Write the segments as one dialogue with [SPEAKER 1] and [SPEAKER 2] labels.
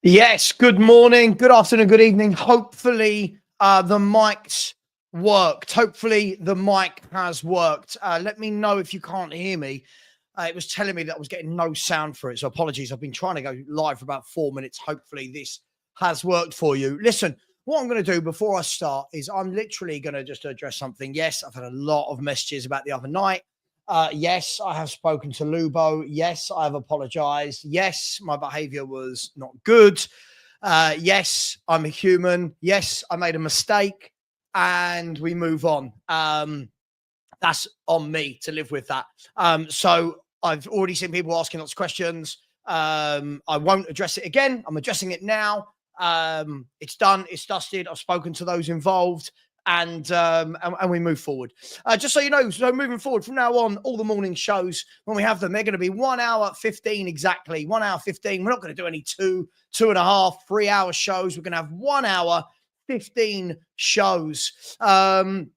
[SPEAKER 1] Yes, good morning, good afternoon, good evening. Hopefully, the mics worked. Hopefully, the mic has worked. Let me know if you can't hear me. It was telling me that I was getting no sound for it, so apologies. I've been trying to go live for about 4 minutes. Hopefully, this has worked for you. Listen, what I'm going to do before I start is I'm literally going to just address something. Yes, I've had a lot of messages about the other night. Yes, I have spoken to Lubo. Yes, I have apologized. Yes, my behavior was not good. Yes, I'm a human. Yes, I made a mistake and we move on. That's on me to live with that. So I've already seen people asking lots of questions. I won't address it again. I'm addressing it now. It's done. It's dusted. I've spoken to those involved and we move forward. Just so you know, so moving forward from now on, all the morning shows, when we have them, they're going to be 1 hour 15 exactly. 1 hour 15. We're not going to do any 2.5, 3 hour shows. We're going to have 1 hour 15 shows. And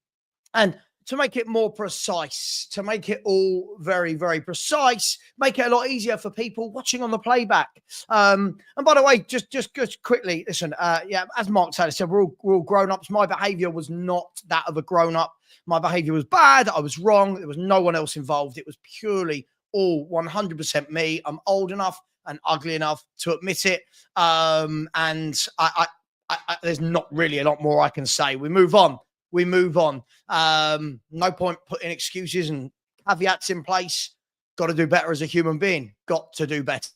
[SPEAKER 1] to make it more precise, to make it all very, very precise, make it a lot easier for people watching on the playback. And by the way, just quickly, listen, yeah, as Mark Taylor said, we're all grown-ups. My behavior was not that of a grown-up. My behavior was bad. I was wrong. There was no one else involved. It was purely all 100% me. I'm old enough and ugly enough to admit it. And I there's not really a lot more I can say. We move on. No point putting excuses and caveats in place. Got to do better as a human being. Got to do better.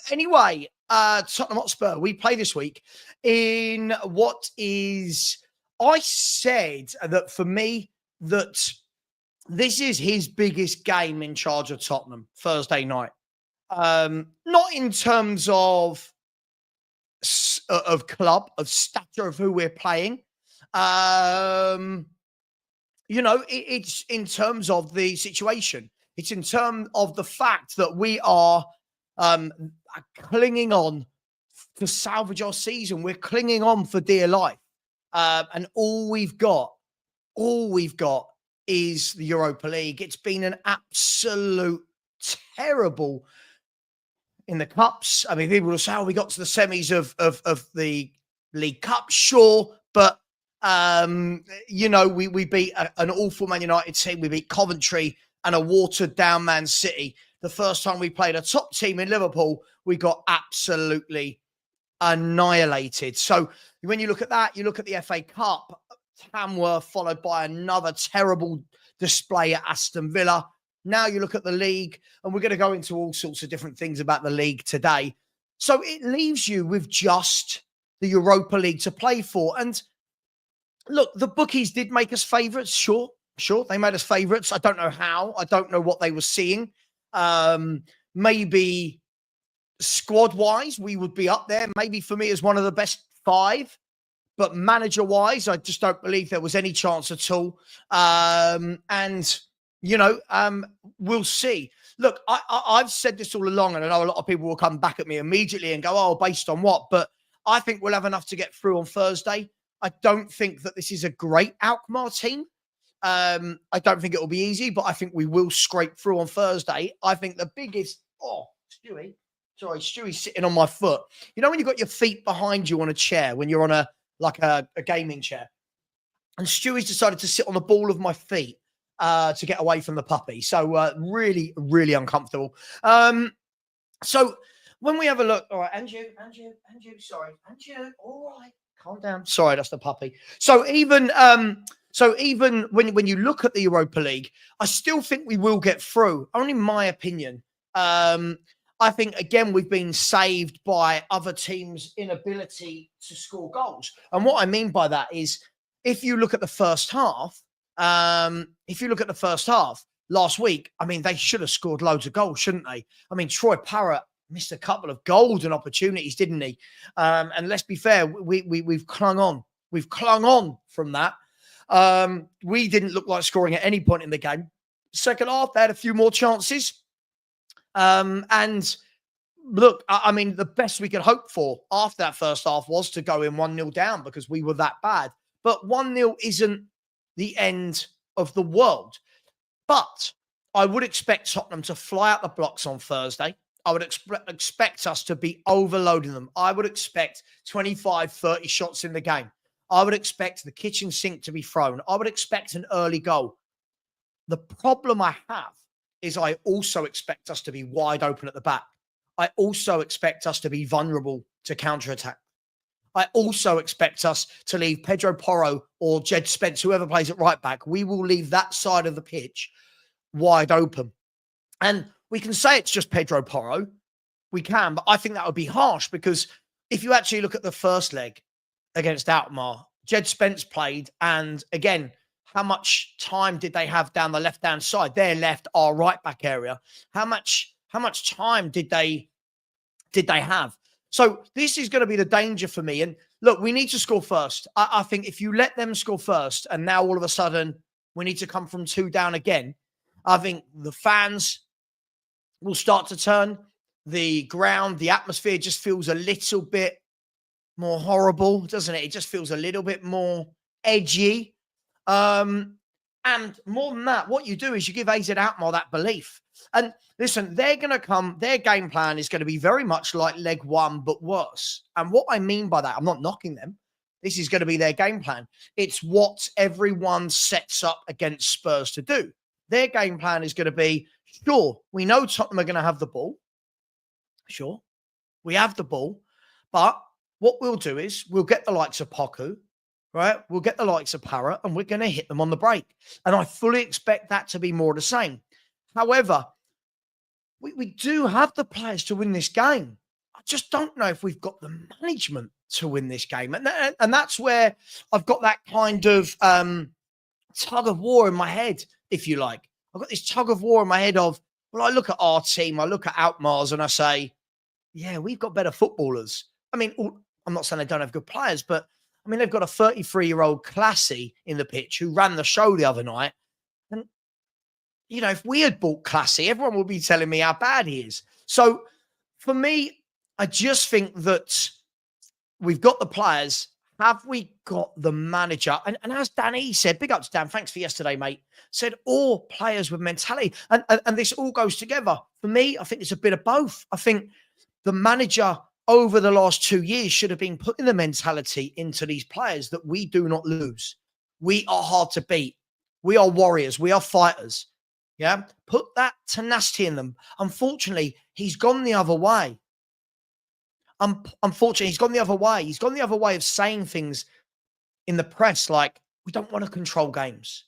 [SPEAKER 1] Anyway, Tottenham Hotspur, we play this week in what is, I said that for me, that this is his biggest game in charge of Tottenham, Thursday night. Not in terms of club, of stature of who we're playing. It's in terms of the situation. It's in terms of the fact that we are clinging on to salvage our season. We're clinging on for dear life. And all we've got is the Europa League. It's been an absolute terrible in the cups. I mean, people will say, we got to the semis of the League Cup, sure, but we beat an awful Man United team. We beat Coventry and a watered down Man City. The first time we played a top team in Liverpool, we got absolutely annihilated. So when you look at that, you look at the FA Cup, Tamworth followed by another terrible display at Aston Villa. Now you look at the league, and we're going to go into all sorts of different things about the league today. So it leaves you with just the Europa League to play for. And look, the bookies did make us favourites. Sure. They made us favourites. I don't know how. I don't know what they were seeing. Maybe squad-wise, we would be up there. Maybe for me as one of the best 5. But manager-wise, I just don't believe there was any chance at all. We'll see. Look, I've said this all along, and I know a lot of people will come back at me immediately and go, oh, based on what? But I think we'll have enough to get through on Thursday. I don't think that this is a great Alkmaar team. I don't think it will be easy, but I think we will scrape through on Thursday. I think the biggest... Oh, Stewie. Sorry, Stewie's sitting on my foot. You know when you've got your feet behind you on a chair, when you're on a gaming chair? And Stewie's decided to sit on the ball of my feet to get away from the puppy. So really, really uncomfortable. So when we have a look... All right, Andrew, sorry. Andrew, all right. Calm down. Sorry, that's the puppy. So even when you look at the Europa League, I still think we will get through. Only my opinion. I think, again, we've been saved by other teams' inability to score goals. And what I mean by that is, if you look at the first half last week, I mean, they should have scored loads of goals, shouldn't they? I mean, Troy Parrott missed a couple of golden opportunities, didn't he? And let's be fair, we've clung on. We've clung on from that. We didn't look like scoring at any point in the game. Second half, they had a few more chances. And look, I mean, the best we could hope for after that first half was to go in 1-0 down because we were that bad. But 1-0 isn't the end of the world. But I would expect Tottenham to fly out the blocks on Thursday. I would expect us to be overloading them. I would expect 25, 30 shots in the game. I would expect the kitchen sink to be thrown. I would expect an early goal. The problem I have is I also expect us to be wide open at the back. I also expect us to be vulnerable to counterattack. I also expect us to leave Pedro Porro or Jed Spence, whoever plays at right back. We will leave that side of the pitch wide open. And we can say it's just Pedro Porro. We can, but I think that would be harsh because if you actually look at the first leg against Alkmaar, Jed Spence played. And again, how much time did they have down the left-hand side? Their left, our right back area. How much time did they have? So this is going to be the danger for me. And look, we need to score first. I think if you let them score first and now all of a sudden we need to come from 2 down again, I think the fans will start to turn. The ground, the atmosphere just feels a little bit more horrible, doesn't it? It just feels a little bit more edgy. And more than that, what you do is you give AZ Alkmaar that belief. And listen, they're going to come, their game plan is going to be very much like leg 1, but worse. And what I mean by that, I'm not knocking them. This is going to be their game plan. It's what everyone sets up against Spurs to do. Their game plan is going to be, sure, we know Tottenham are going to have the ball. Sure, we have the ball. But what we'll do is we'll get the likes of Poku, right? We'll get the likes of Parrott, and we're going to hit them on the break. And I fully expect that to be more of the same. However, we do have the players to win this game. I just don't know if we've got the management to win this game. And that's where I've got that kind of tug of war in my head, if you like. I've got this tug of war in my head of, well, I look at our team, I look at Alkmaar's, and I say, yeah, we've got better footballers. I mean, I'm not saying they don't have good players, but I mean, they've got a 33-year-old Classy in the pitch who ran the show the other night. And, you know, if we had bought Classy, everyone would be telling me how bad he is. So for me, I just think that we've got the players. Have we got the manager? And as Danny said, big up to Dan, thanks for yesterday, mate, said all players with mentality. And this all goes together. For me, I think it's a bit of both. I think the manager over the last 2 years should have been putting the mentality into these players that we do not lose. We are hard to beat. We are warriors. We are fighters. Yeah. Put that tenacity in them. Unfortunately, he's gone the other way. Unfortunately, he's gone the other way. He's gone the other way of saying things in the press like, we don't want to control games.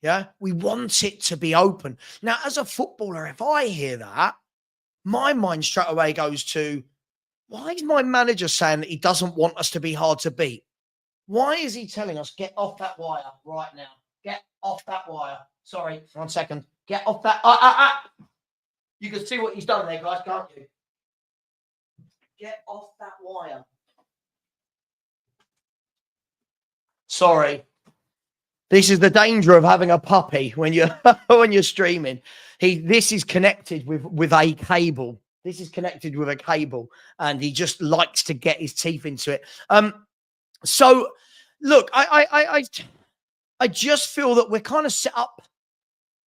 [SPEAKER 1] Yeah. We want it to be open. Now, as a footballer, if I hear that, my mind straight away goes to, why is my manager saying that he doesn't want us to be hard to beat? Why is he telling us, get off that wire right now? Get off that wire. Sorry, 1 second. Get off that. You can see what he's done there, guys, can't you? Get off that wire. Sorry. This is the danger of having a puppy when you're when you're streaming. This is connected with a cable. This is connected with a cable, and he just likes to get his teeth into it. So look, I just feel that we're kind of set up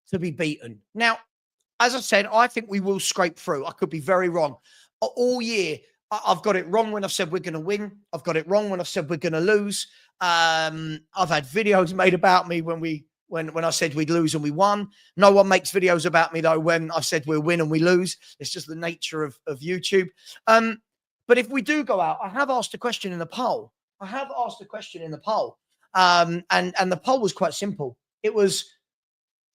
[SPEAKER 1] to be beaten. Now, as I said, I think we will scrape through. I could be very wrong. All year, I've got it wrong when I've said we're going to win. I've got it wrong when I've said we're going to lose. I've had videos made about me when I said we'd lose and we won. No one makes videos about me, though, when I said we'll win and we lose. It's just the nature of YouTube. But if we do go out, I have asked a question in the poll. And the poll was quite simple. It was,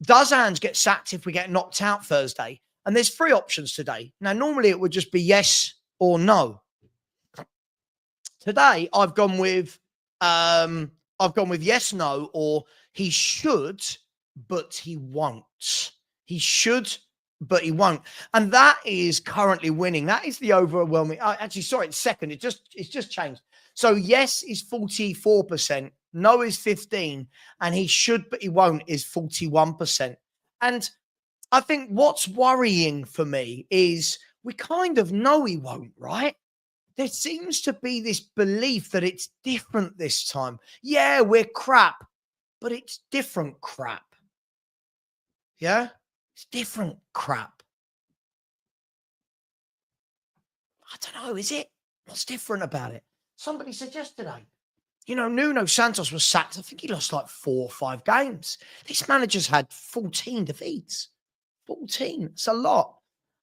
[SPEAKER 1] does Ange get sacked if we get knocked out Thursday? And there's 3 options today. Now, normally it would just be yes or no. Today, I've gone with yes, no, or he should, but he won't. He should, but he won't. And that is currently winning. That is the overwhelming. Actually, sorry, it's second. It's just changed. So yes is 44%, no is 15%, and he should, but he won't is 41%. And I think what's worrying for me is we kind of know he won't, right? There seems to be this belief that it's different this time. Yeah, we're crap, but it's different crap. Yeah? It's different crap. I don't know, is it? What's different about it? Somebody said yesterday, Nuno Santos was sacked. I think he lost like 4 or 5 games. This manager's had 14 defeats. 14. It's a lot.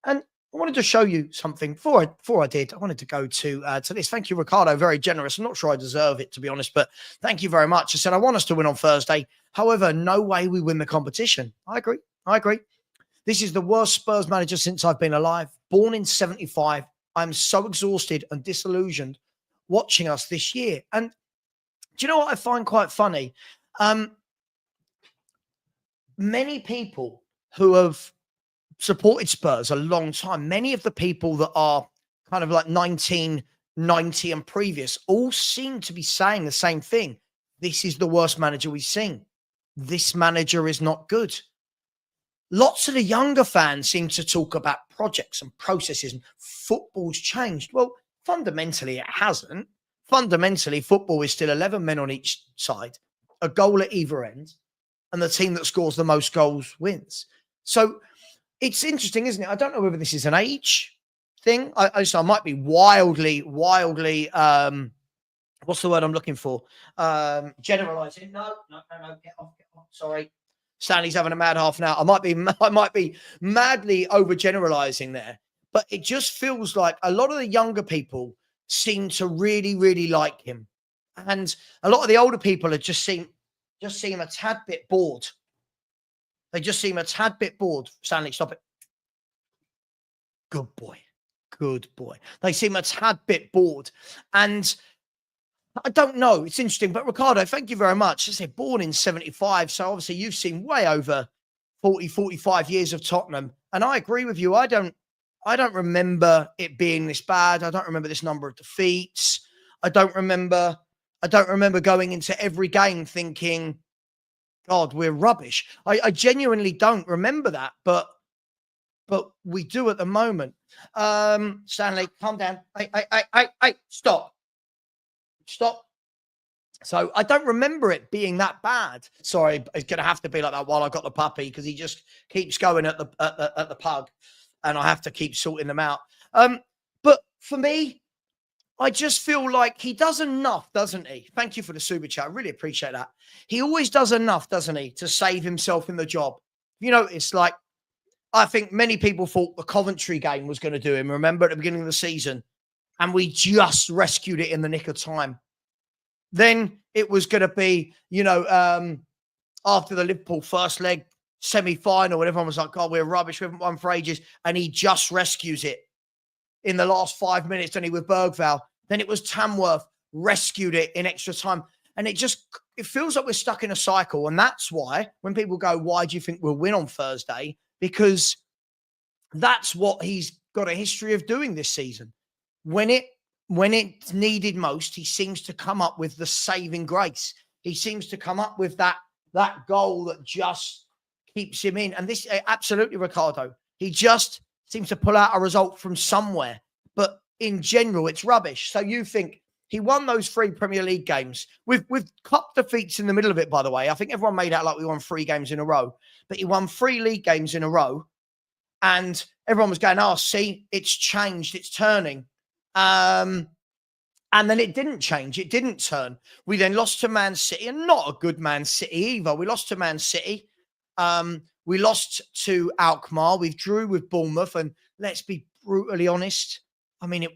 [SPEAKER 1] And I wanted to show you something. Before I did, I wanted to go to this. Thank you, Ricardo. Very generous. I'm not sure I deserve it, to be honest, but thank you very much. I said, I want us to win on Thursday. However, no way we win the competition. I agree. This is the worst Spurs manager since I've been alive. Born in 75. I'm so exhausted and disillusioned watching us this year. And do you know what I find quite funny? Many people who have supported Spurs a long time, many of the people that are kind of like 1990 and previous, all seem to be saying the same thing. This is the worst manager we've seen. This manager is not good. Lots of the younger fans seem to talk about projects and processes and football's changed. Well, fundamentally, it hasn't. Fundamentally, football is still 11 men on each side, a goal at either end, and the team that scores the most goals wins. So it's interesting, isn't it? I don't know whether this is an age thing. I might be wildly, what's the word I'm looking for? Generalizing. No, get off. Sorry. Stanley's having a mad half now. I might be madly overgeneralizing there, but it just feels like a lot of the younger people seem to really, really like him, and a lot of the older people just seem a tad bit bored. They just seem a tad bit bored. Stanley, stop it. Good boy. They seem a tad bit bored, and I don't know. It's interesting. But Ricardo, thank you very much. I said born in 75. So obviously you've seen way over 40, 45 years of Tottenham. And I agree with you. I don't remember it being this bad. I don't remember this number of defeats. I don't remember going into every game thinking, God, we're rubbish. I genuinely don't remember that, but we do at the moment. Stanley, calm down. Hey, stop. So I don't remember it being that bad. Sorry, it's going to have to be like that while I've got the puppy because he just keeps going at the pug, and I have to keep sorting them out. But for me, I just feel like he does enough, doesn't he? Thank you for the super chat. I really appreciate that. He always does enough, doesn't he, to save himself in the job. It's like, I think many people thought the Coventry game was going to do him. Remember at the beginning of the season? And we just rescued it in the nick of time. Then it was going to be, after the Liverpool first leg semi-final, and everyone was like, God, we're rubbish. We haven't won for ages. And he just rescues it in the last 5 minutes, didn't he, with Bergvall. Then it was Tamworth, rescued it in extra time. And it feels like we're stuck in a cycle. And that's why when people go, why do you think we'll win on Thursday? Because that's what he's got a history of doing this season. When it's needed most, he seems to come up with the saving grace. He seems to come up with that goal that just keeps him in. And this, absolutely, Ricardo, he just seems to pull out a result from somewhere. But in general, it's rubbish. So you think he won those 3 Premier League games with cup defeats in the middle of it, by the way. I think everyone made out like we won 3 games in a row. But he won 3 league games in a row. And everyone was going, oh, see, it's changed. It's turning. And then it didn't change. It didn't turn. We then lost to Man City, and not a good Man City either. We lost to Man City. We lost to Alkmaar. We drew with Bournemouth. And let's be brutally honest. I mean,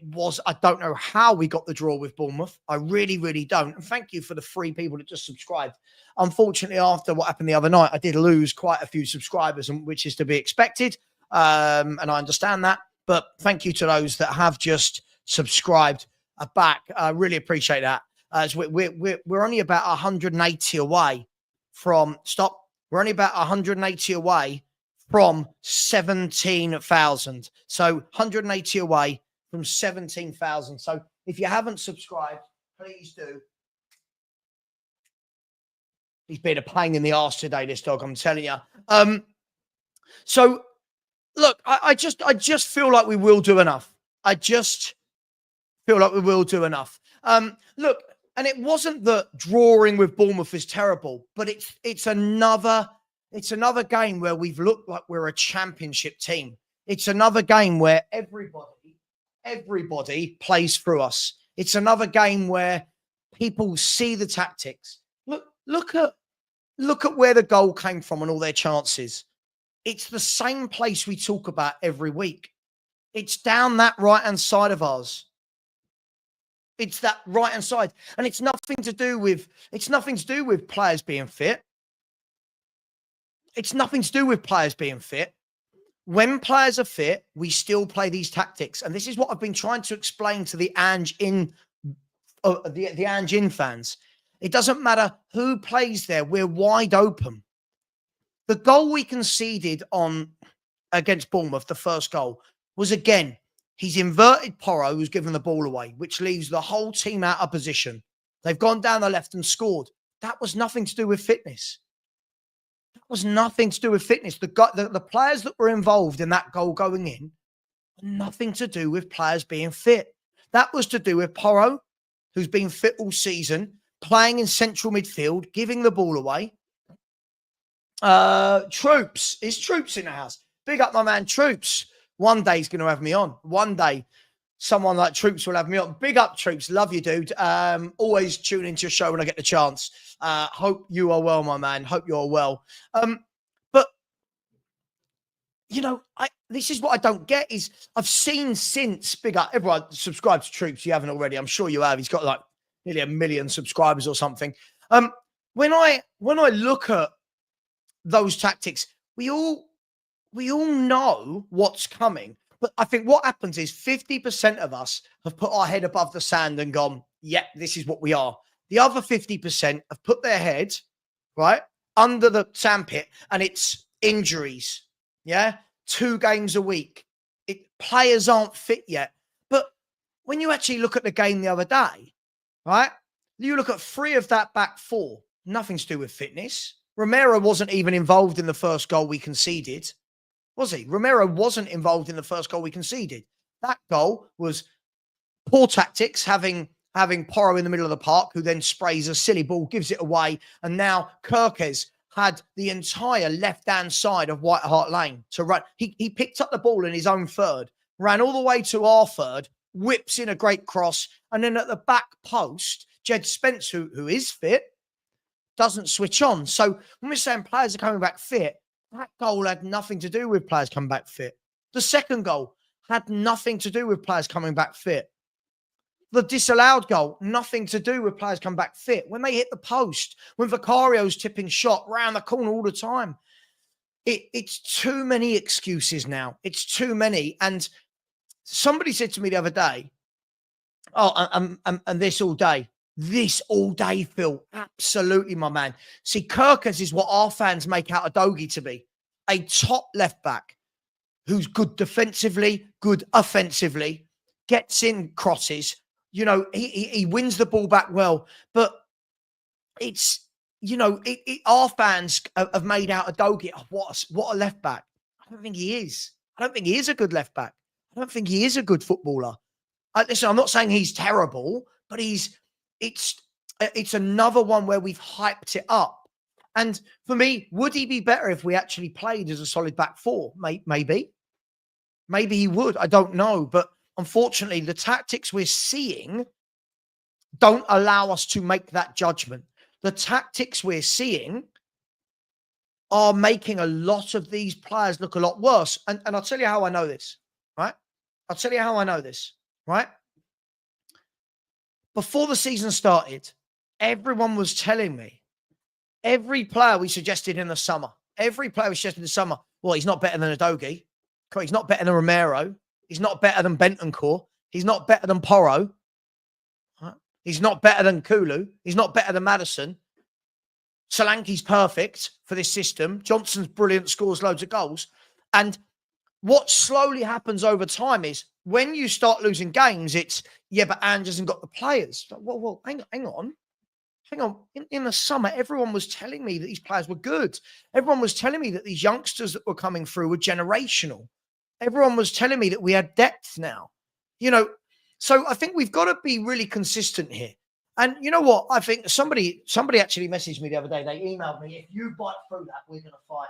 [SPEAKER 1] I don't know how we got the draw with Bournemouth. I really, really don't. And thank you for the 3 people that just subscribed. Unfortunately, after what happened the other night, I did lose quite a few subscribers, which is to be expected. And I understand that. But thank you to those that have just subscribed back. I really appreciate that. As we're only about 180 away from We're only about 180 away from 17,000. So 180 away from 17,000. So if you haven't subscribed, please do. He's been a pain in the arse today, this dog, I'm telling you. So look, I just feel like we will do enough. Look, and it wasn't that drawing with Bournemouth is terrible, but it's another game where we've looked like we're a championship team. It's another game where everybody everybody plays through us. It's another game where people see the tactics. Look at where the goal came from and all their chances. It's the same place we talk about every week. It's down that right-hand side of ours. It's that right-hand side. And it's nothing to do with players being fit. It's nothing to do with players being fit. When players are fit, we still play these tactics. And this is what I've been trying to explain to the Ange in fans. It doesn't matter who plays there. We're wide open. The goal we conceded against Bournemouth, the first goal, was again, he's inverted Porro, who's given the ball away, which leaves the whole team out of position. They've gone down the left and scored. That was nothing to do with fitness. That was nothing to do with fitness. The players that were involved in that goal going in, nothing to do with players being fit. That was to do with Porro, who's been fit all season, playing in central midfield, giving the ball away. Troops. Is Troops in the house? Big up my man, Troops. One day he's going to have me on. One day someone like Troops will have me on. Big up, Troops. Love you, dude. Always tune into your show when I get the chance. Hope you are well, my man. Hope you're well. But, you know, this is what I don't get is I've seen since, big up, everyone subscribe to Troops. You haven't already. I'm sure you have. He's got like nearly 1 million subscribers or something. When I look at those tactics, we all know what's coming. But I think what happens is 50% of us have put our head above the sand and gone, yeah, this is what we are. The other 50% have put their head, right, under the sandpit, and it's injuries. Yeah. 2 games a week. Players aren't fit yet. But when you actually look at the game the other day, right, you look at 3 of that back 4, nothing to do with fitness. Romero wasn't even involved in the first goal we conceded. Was he? Romero wasn't involved in the first goal we conceded. That goal was poor tactics, having Porro in the middle of the park, who then sprays a silly ball, gives it away. And now Kirkes had the entire left-hand side of White Hart Lane to run. He picked up the ball in his own third, ran all the way to our third, whips in a great cross. And then at the back post, Jed Spence, who is fit, doesn't switch on. So when we're saying players are coming back fit, that goal had nothing to do with players coming back fit. The second goal had nothing to do with players coming back fit. The disallowed goal, nothing to do with players coming back fit. When they hit the post, when Vicario's tipping shot round the corner all the time, it's too many excuses now. It's too many. And somebody said to me the other day, and this all day. This all day, Phil. Absolutely, my man. See, Kirkes is what our fans make out Udogie to be. A top left back who's good defensively, good offensively, gets in crosses. You know, he wins the ball back well. But it's, you know, our fans have made out Udogie. Oh, what a left back. I don't think he is. I don't think he is a good left back. I don't think he is a good footballer. Listen, I'm not saying he's terrible, but it's another one where we've hyped it up. And for me, would he be better if we actually played as a solid back 4? Maybe he would. I don't know. But unfortunately, the tactics we're seeing don't allow us to make that judgment. The tactics we're seeing are making a lot of these players look a lot worse. And I'll tell you how I know this, right? I'll tell you how I know this, right? Before the season started, everyone was telling me, every player we suggested in the summer, well, he's not better than Udogie. He's not better than Romero. He's not better than Bentancur. He's not better than Porro. Right? He's not better than Kulu. He's not better than Maddison. Solanke's perfect for this system. Johnson's brilliant, scores loads of goals. And what slowly happens over time is when you start losing games, it's, yeah, but Ange hasn't got the players. Well, hang on. In the summer, everyone was telling me that these players were good. Everyone was telling me that these youngsters that were coming through were generational. Everyone was telling me that we had depth now. You know, so I think we've got to be really consistent here. And you know what? I think somebody actually messaged me the other day. They emailed me, if you bite through that, we're going to fight.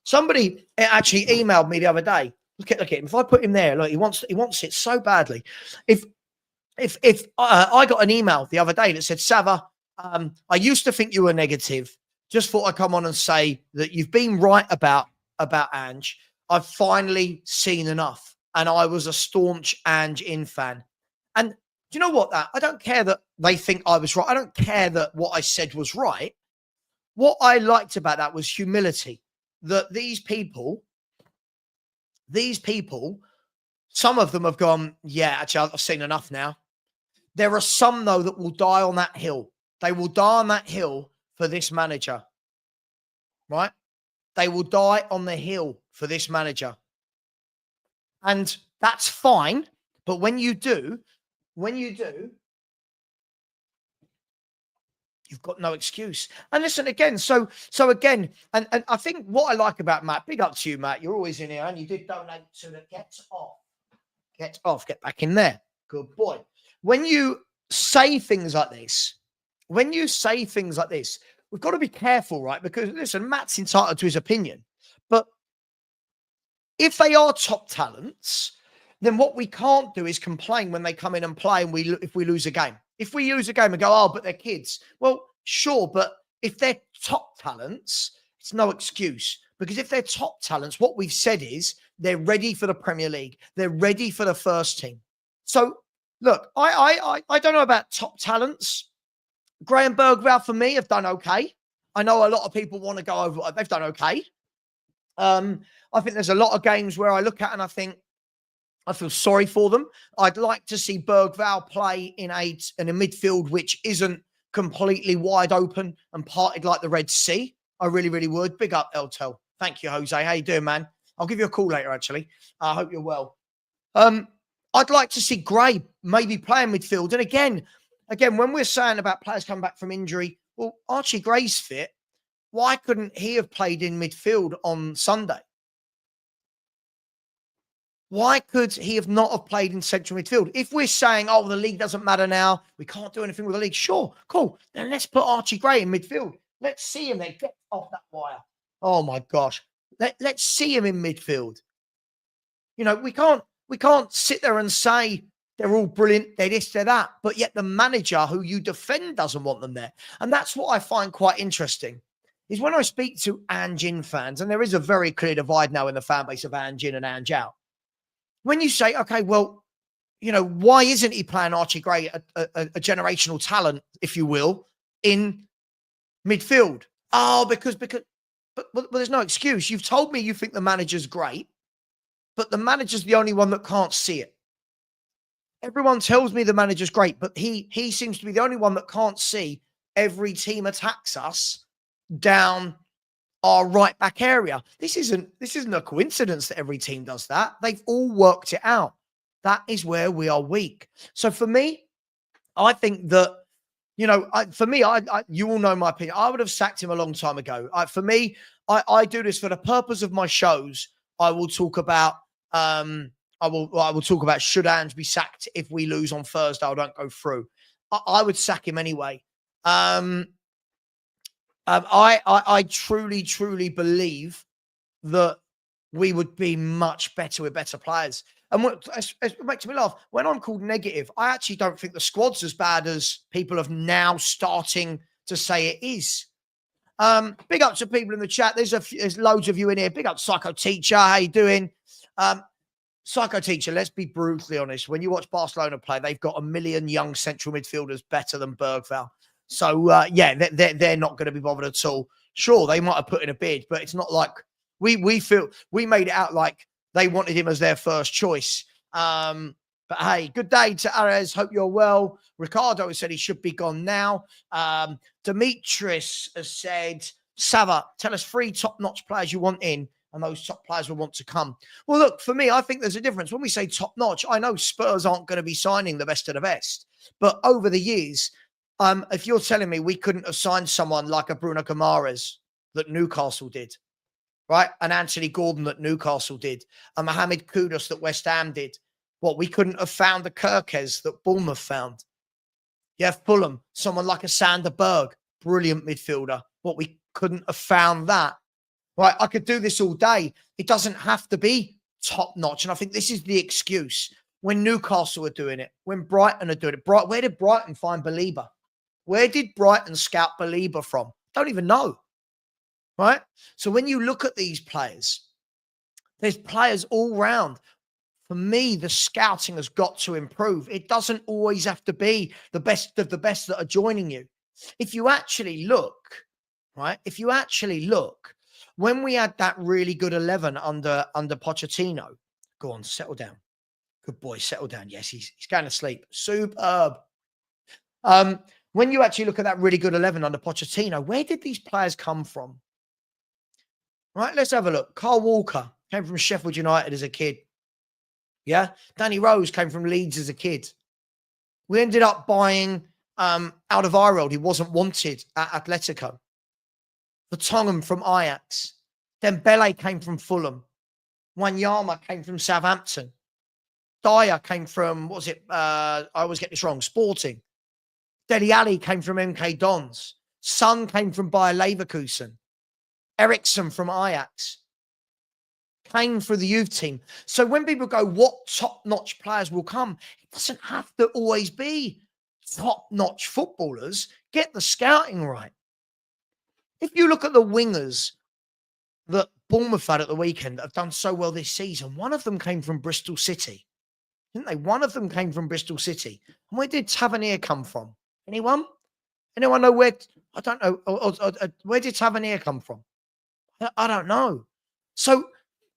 [SPEAKER 1] Somebody actually emailed me the other day. Look at him. If I put him there, look, he wants it so badly. If I got an email the other day that said, Savva, I used to think you were negative. Just thought I'd come on and say that you've been right about Ange. I've finally seen enough. And I was a staunch Ange in fan. And do you know what? I don't care that they think I was right. I don't care that what I said was right. What I liked about that was humility. That these people, some of them have gone, yeah, actually, I've seen enough now. There are some, though, that will die on that hill. They will die on that hill for this manager, right? They will die on the hill for this manager. And that's fine. But when you do, you've got no excuse. And listen, again, so again, and I think what I like about Matt, big up to you, Matt. You're always in here, and you did donate to the Get Off, get back in there. Good boy. When you say things like this, we've got to be careful, right? Because listen, Matt's entitled to his opinion. But if they are top talents, then what we can't do is complain when they come in and play and if we lose a game. If we lose a game and go, oh, but they're kids. Well, sure, but if they're top talents, it's no excuse. Because if they're top talents, what we've said is they're ready for the Premier League. They're ready for the first team. So, look, I don't know about top talents. Graham Bergvall, for me, have done okay. I know a lot of people want to go over. They've done okay. I think there's a lot of games where I look at and I think, I feel sorry for them. I'd like to see Bergvall play in a midfield which isn't completely wide open and parted like the Red Sea. I really, really would. Big up, Eltel. Thank you, Jose. How you doing, man? I'll give you a call later, actually. I hope you're well. I'd like to see Gray maybe play in midfield. And again, when we're saying about players coming back from injury, well, Archie Gray's fit. Why couldn't he have played in midfield on Sunday? Why could he have not have played in central midfield? If we're saying, oh, the league doesn't matter now, we can't do anything with the league. Sure, cool. Then let's put Archie Gray in midfield. Let's see him then. Get off that wire. Oh, my gosh. Let's see him in midfield. You know, we can't sit there and say they're all brilliant, they're this, they're that, but yet the manager who you defend doesn't want them there. And that's what I find quite interesting, is when I speak to Ange in fans, and there is a very clear divide now in the fan base of Ange in and Ange out. When you say, okay, well, you know, why isn't he playing Archie Gray, a generational talent, if you will, in midfield? Oh, but there's no excuse. You've told me you think the manager's great, but the manager's the only one that can't see it. Everyone tells me the manager's great, but he seems to be the only one that can't see every team attacks us down our right back area. This isn't a coincidence that every team does that. They've all worked it out. That is where we are weak. So for me, I think that, you know, you all know my opinion. I would have sacked him a long time ago. For me, I do this for the purpose of my shows. I will talk about I will talk about should Ange be sacked if we lose on Thursday. I don't go through. I would sack him anyway. I truly, truly believe that we would be much better with better players. And what makes me laugh, when I'm called negative, I actually don't think the squad's as bad as people are now starting to say it is. Big up to people in the chat. There's loads of you in here. Big up Psycho Teacher. How you doing? Psycho Teacher, let's be brutally honest. When you watch Barcelona play, they've got a million young central midfielders better than Bergvall. So, yeah, they're not going to be bothered at all. Sure, they might have put in a bid, but it's not like we feel we made it out like they wanted him as their first choice. But hey, good day to Ares. Hope you're well. Ricardo has said he should be gone now. Demetrius has said, Savva, tell us 3 top-notch players you want in, and those top players will want to come. Well, look, for me, I think there's a difference. When we say top-notch, I know Spurs aren't going to be signing the best of the best. But over the years, if you're telling me we couldn't have signed someone like a Bruno Guimaraes that Newcastle did, right? And Anthony Gordon that Newcastle did, and Mohamed Kudus that West Ham did, what, we couldn't have found the Kirkes that Bournemouth found. Yeah, Fulham, someone like a Sander Berg, brilliant midfielder. What, we couldn't have found that. Right, I could do this all day. It doesn't have to be top notch. And I think this is the excuse when Newcastle are doing it, when Brighton are doing it. Where did Brighton find Belieber? Where did Brighton scout Belieber from? Don't even know, right? So when you look at these players, there's players all round. For me, the scouting has got to improve. It doesn't always have to be the best of the best that are joining you. If you actually look, right? If you actually look, when we had that really good 11 under Pochettino, go on, settle down. Good boy, settle down. Yes, he's going to sleep. Superb. When you actually look at that really good 11 under Pochettino, where did these players come from? Right, let's have a look. Carl Walker came from Sheffield United as a kid. Yeah, Danny Rose came from Leeds as a kid. We ended up buying Alderweireld. He wasn't wanted at Atletico. Tottenham from Ajax. Dembele came from Fulham. Wanyama came from Southampton. Dyer came from, what was it? I always get this wrong. Sporting. Dele Alli came from MK Dons. Son came from Bayer Leverkusen. Eriksson from Ajax. Came for the youth team. So when people go, what top-notch players will come? It doesn't have to always be top-notch footballers. Get the scouting right. If you look at the wingers that Bournemouth had at the weekend that have done so well this season, one of them came from Bristol City. Didn't they? One of them came from Bristol City. And where did Tavernier come from? Anyone? Anyone know where? I don't know. Where did Tavernier come from? I don't know. So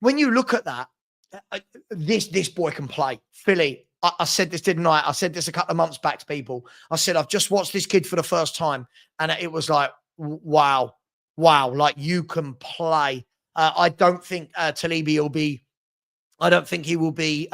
[SPEAKER 1] when you look at that, this boy can play. Philly, I said this, didn't I? I said this a couple of months back to people. I said, I've just watched this kid for the first time. And it was like, wow, like you can play. I don't think Talibi will be, I don't think he will be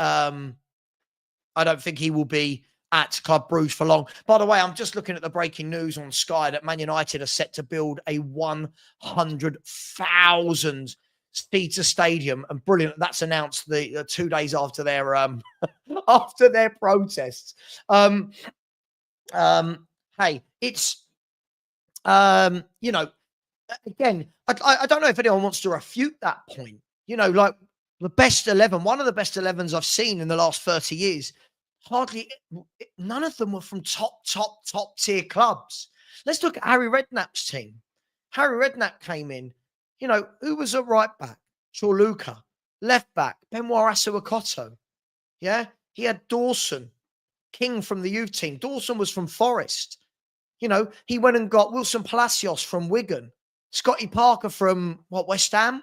[SPEAKER 1] at Club Brugge for long. By the way, I'm just looking at the breaking news on Sky that Man United are set to build a 100,000 seater stadium, and brilliant. That's announced the 2 days after their after their protests. Hey, it's you know, again, I don't know if anyone wants to refute that point. You know, like the best 11, one of the best 11s I've seen in the last 30 years. None of them were from top tier clubs. Let's look at Harry Redknapp's team. Harry Redknapp came in, you know, who was at right back? Chorluka. Left back, Benoit Asuakoto. Yeah, he had Dawson, King from the youth team. Dawson was from Forest. You know, he went and got Wilson Palacios from Wigan. Scotty Parker from, West Ham?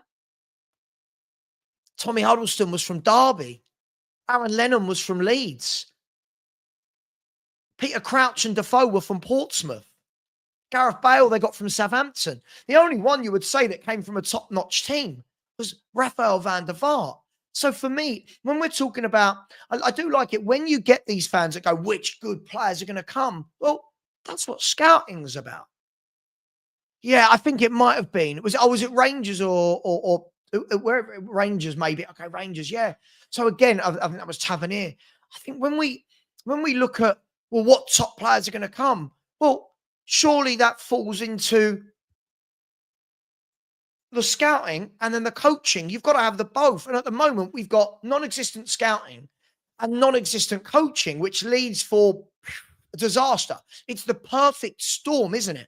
[SPEAKER 1] Tommy Huddleston was from Derby. Aaron Lennon was from Leeds. Peter Crouch and Defoe were from Portsmouth. Gareth Bale they got from Southampton. The only one you would say that came from a top-notch team was Raphael van der Vaart. So for me, when we're talking about, I do like it when you get these fans that go, which good players are going to come? Well, that's what scouting is about. Yeah, I think it might have been. Was it Rangers or wherever, Rangers maybe? Okay, Rangers, yeah. So again, I think that was Tavernier. I think when we look at, well, what top players are going to come? Well, surely that falls into the scouting and then the coaching. You've got to have the both. And at the moment, we've got non-existent scouting and non-existent coaching, which leads for a disaster. It's the perfect storm, isn't it?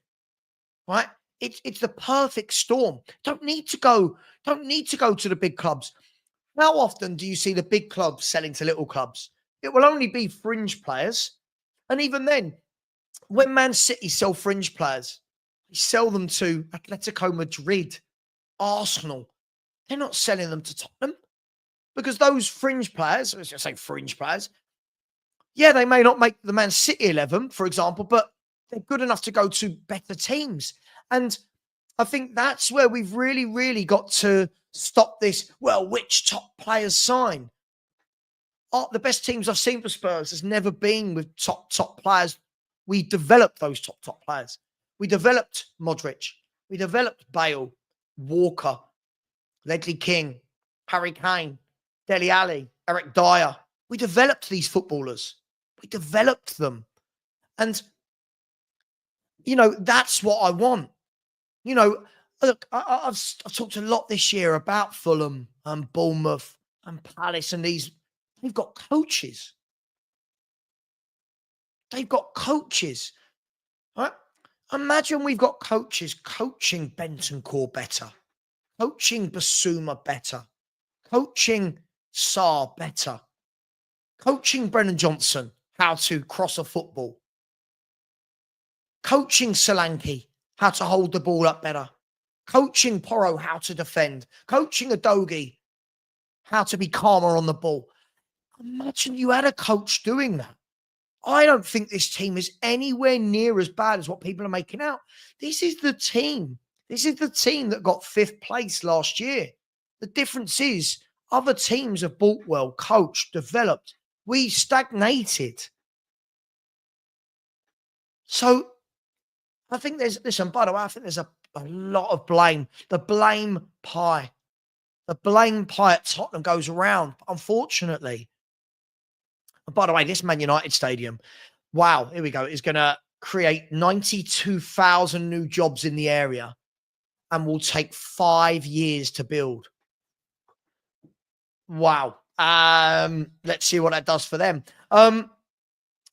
[SPEAKER 1] Right? It's the perfect storm. Don't need to go to the big clubs. How often do you see the big clubs selling to little clubs? It will only be fringe players. And even then, when Man City sell fringe players, they sell them to Atletico Madrid, Arsenal. They're not selling them to Tottenham because those fringe players, let's just say fringe players, yeah, they may not make the Man City 11, for example, but they're good enough to go to better teams. And I think that's where we've really, really got to stop this. Well, which top players sign? The best teams I've seen for Spurs has never been with top players. We developed those top players. We developed Modric. We developed Bale, Walker, Ledley King, Harry Kane, Dele Alli, Eric Dyer. We developed these footballers. We developed them. And, you know, that's what I want. You know, look, I've talked a lot this year about Fulham and Bournemouth and Palace and these, they've got coaches. They've got coaches, right? Imagine we've got coaches coaching Bentancur better, coaching Basuma better, coaching Sarr better, coaching Brennan Johnson how to cross a football, coaching Solanke how to hold the ball up better, coaching Porro how to defend, coaching Adogi how to be calmer on the ball. Imagine you had a coach doing that. I don't think this team is anywhere near as bad as what people are making out. This is the team. This is the team that got 5th place last year. The difference is other teams have bought well, coached, developed. We stagnated. So I think there's, listen, by the way, I think there's a lot of blame. The blame pie. The blame pie at Tottenham goes around, unfortunately. And by the way, this Man United stadium, wow, here we go, is going to create 92,000 new jobs in the area and will take 5 years to build. Wow. Let's see what that does for them.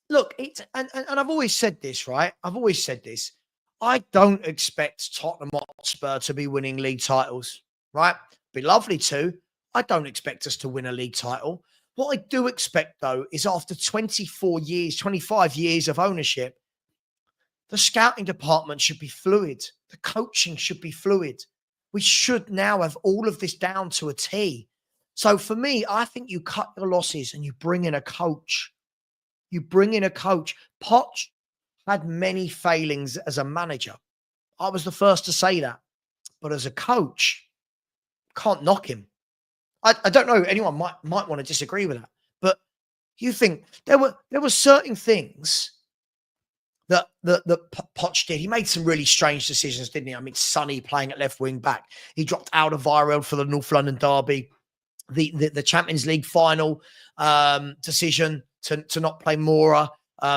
[SPEAKER 1] Look, it's and I've always said this, right? I've always said this. I don't expect Tottenham Hotspur to be winning league titles, right? Be lovely to. I don't expect us to win a league title. What I do expect, though, is after 24 years, 25 years of ownership, the scouting department should be fluid. The coaching should be fluid. We should now have all of this down to a T. So for me, I think you cut your losses and you bring in a coach. You bring in a coach. Poch had many failings as a manager. I was the first to say that. But as a coach, can't knock him. I don't know. Anyone might want to disagree with that. But you think there were certain things that Poch did. He made some really strange decisions, didn't he? I mean, Sonny playing at left wing back. He dropped Alderweireld for the North London derby. The Champions League final decision to not play Mora.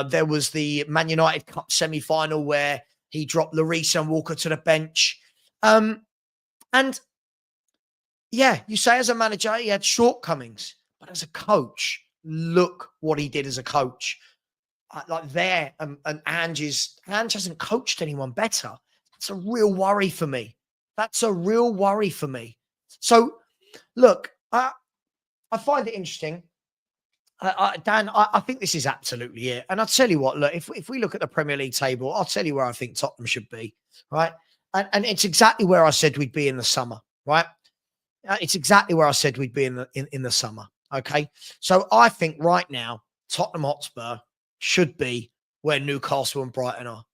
[SPEAKER 1] There was the Man United Cup semi-final where he dropped Lloris and Walker to the bench. And yeah, you say as a manager, he had shortcomings. But as a coach, look what he did as a coach. And Ange hasn't coached anyone better. That's a real worry for me. That's a real worry for me. So, look, I find it interesting. Dan, I think this is absolutely it. And I'll tell you what, look, if we look at the Premier League table, I'll tell you where I think Tottenham should be, right? And it's exactly where I said we'd be in the summer, right? It's exactly where I said we'd be in the summer, okay? So I think right now, Tottenham Hotspur should be where Newcastle and Brighton are.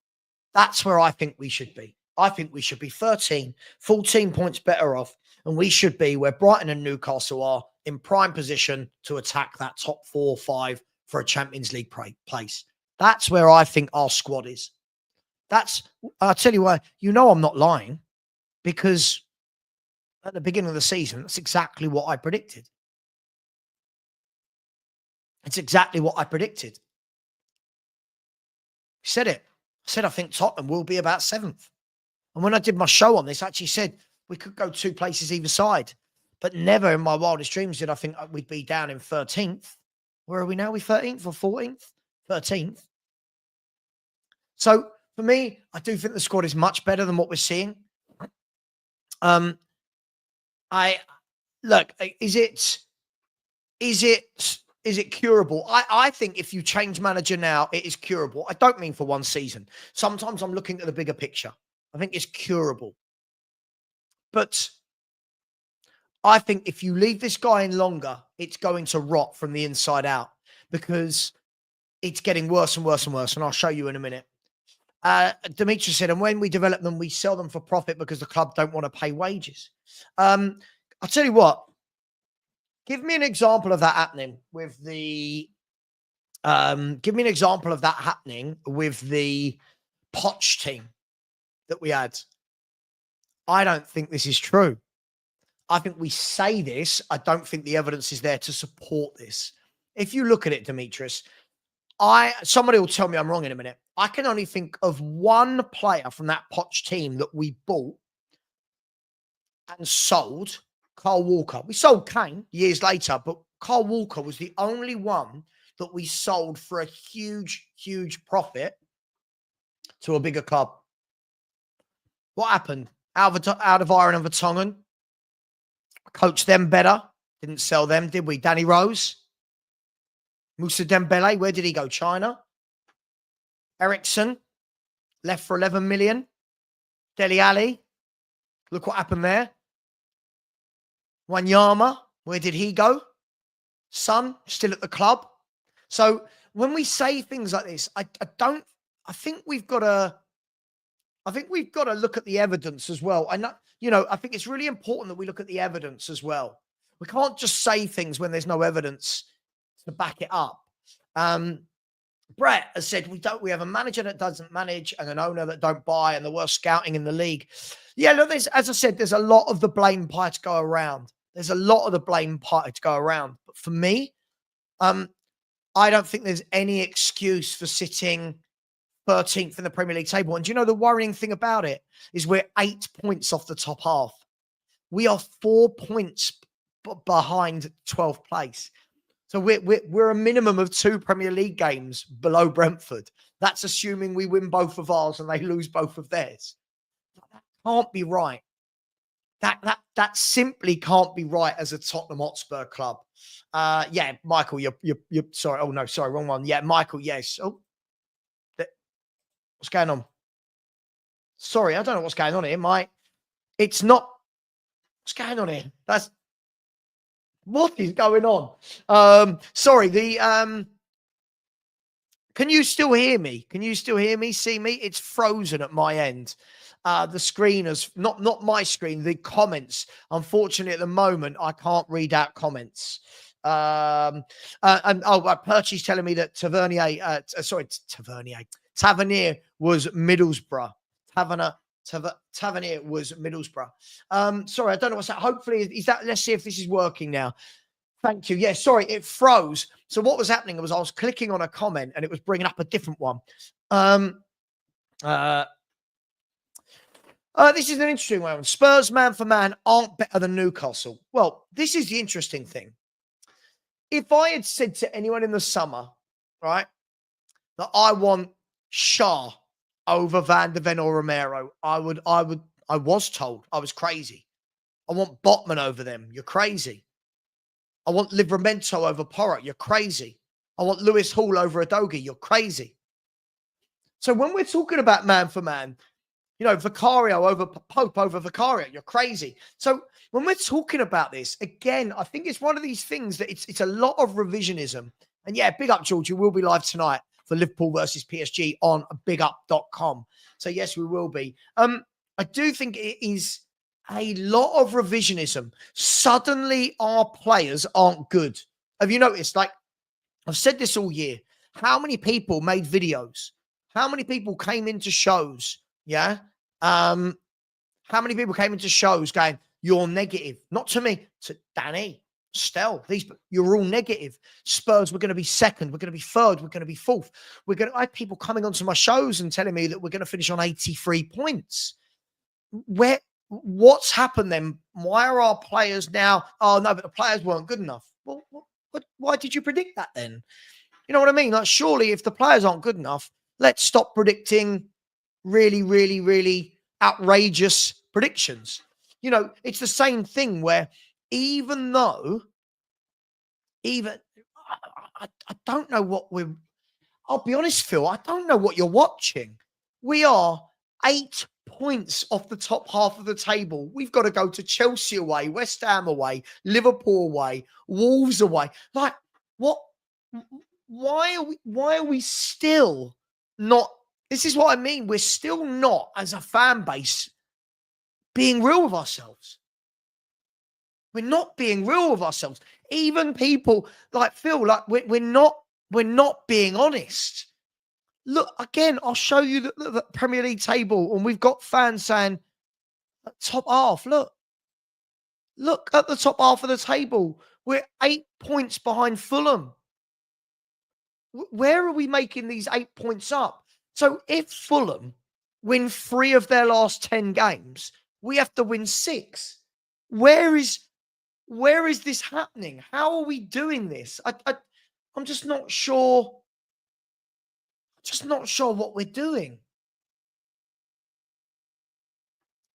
[SPEAKER 1] That's where I think we should be. I think we should be 13, 14 points better off, and we should be where Brighton and Newcastle are in prime position to attack that top 4 or 5 for a Champions League place. That's where I think our squad is. I'll tell you why, I'm not lying, because at the beginning of the season, that's exactly what I predicted. It's exactly what I predicted. I said it. I said I think Tottenham will be about 7th. And when I did my show on this, I actually said we could go 2 places either side. But never in my wildest dreams did I think we'd be down in 13th. Where are we now? We 13th or 14th? 13th. So for me, I do think the squad is much better than what we're seeing. Is it curable? I think if you change manager now, it is curable. I don't mean for one season. Sometimes I'm looking at the bigger picture. I think it's curable. But I think if you leave this guy in longer, it's going to rot from the inside out because it's getting worse and worse and worse. And I'll show you in a minute. Dimitri said, and when we develop them, we sell them for profit because the club don't want to pay wages. I'll tell you what, give me an example of that happening with the Poch team that we had. I don't think this is true. I think we say this. I don't think the evidence is there to support this. If you look at it, Demetrius, somebody will tell me I'm wrong in a minute. I can only think of one player from that Poch team that we bought and sold Carl Walker. We sold Kane years later, but Carl Walker was the only one that we sold for a huge, huge profit to a bigger club. What happened? Out of Iron and Vertonghen. Coached them better. Didn't sell them, did we? Danny Rose. Moussa Dembele, where did he go? China. Ericsson, left for 11 million. Dele Alli, look what happened there. Wanyama, where did he go? Son, still at the club. So when we say things like this, I think we've got to look at the evidence as well. I think it's really important that we look at the evidence as well. We can't just say things when there's no evidence to back it up. Brett has said we have a manager that doesn't manage and an owner that don't buy and the worst scouting in the league. Yeah, look, as I said, there's a lot of the blame pie to go around. But for me, I don't think there's any excuse for sitting 13th in the Premier League table. And do you know the worrying thing about it is we're 8 points off the top half. We are 4 points behind 12th place. So we're a minimum of 2 Premier League games below Brentford. That's assuming we win both of ours and they lose both of theirs. That can't be right. That simply can't be right as a Tottenham Hotspur club. Yeah, Michael, you're sorry. Oh no, sorry, wrong one. Yeah, Michael, yes. Oh, what's going on? Sorry, I don't know what's going on here, Mike. It's not. What's going on here? What is going on? Sorry, can you still hear me? Can you still hear me? See me? It's frozen at my end. The screen is not my screen, the comments. Unfortunately, at the moment, I can't read out comments. Perchy's telling me that Tavernier was Middlesbrough. Tavernier was Middlesbrough. Sorry, I don't know what's that. Hopefully, is that? Let's see if this is working now. Thank you. Yeah, sorry, it froze. So what was happening was I was clicking on a comment and it was bringing up a different one. This is an interesting one. Spurs, man for man, aren't better than Newcastle. Well, this is the interesting thing. If I had said to anyone in the summer, right, that I want Shah over Van de Ven or Romero, I was told I was crazy. I want Botman over them. You're crazy. I want Livramento over Porro. You're crazy. I want Lewis Hall over Udogie. You're crazy. So when we're talking about man for man, Vicario over Pope over Vicario, you're crazy. So when we're talking about this, again, I think it's one of these things that it's a lot of revisionism. And yeah, big up, George. You will be live tonight for Liverpool versus PSG on bigup.com. So yes, we will be. I do think it is a lot of revisionism. Suddenly our players aren't good. Have you noticed? Like, I've said this all year. How many people made videos? How many people came into shows? Yeah. How many people came into shows going, you're negative? Not to me, to Danny, Stell. You're all negative. Spurs, we're going to be second. We're going to be third. We're going to be fourth. I had people coming onto my shows and telling me that we're going to finish on 83 points. What's happened then? Why are our players now? Oh, no, but the players weren't good enough. Well, why did you predict that then? You know what I mean? Like, surely if the players aren't good enough, let's stop predicting really, really, really outrageous predictions. It's the same thing where I don't know I'll be honest, Phil, I don't know what you're watching. We are 8 points off the top half of the table. We've got to go to Chelsea away, West Ham away, Liverpool away, Wolves away. Like, what? Why are we still not? This is what I mean. We're still not, as a fan base, being real with ourselves. We're not being real with ourselves. Even people like Phil, like we're not being honest. Look, again, I'll show you the Premier League table, and we've got fans saying, top half, look at the top half of the table. We're 8 points behind Fulham. Where are we making these 8 points up? So if Fulham win 3 of their last 10 games, we have to win 6. Where is Where is this happening? How are we doing this? I'm just not sure. Just not sure what we're doing.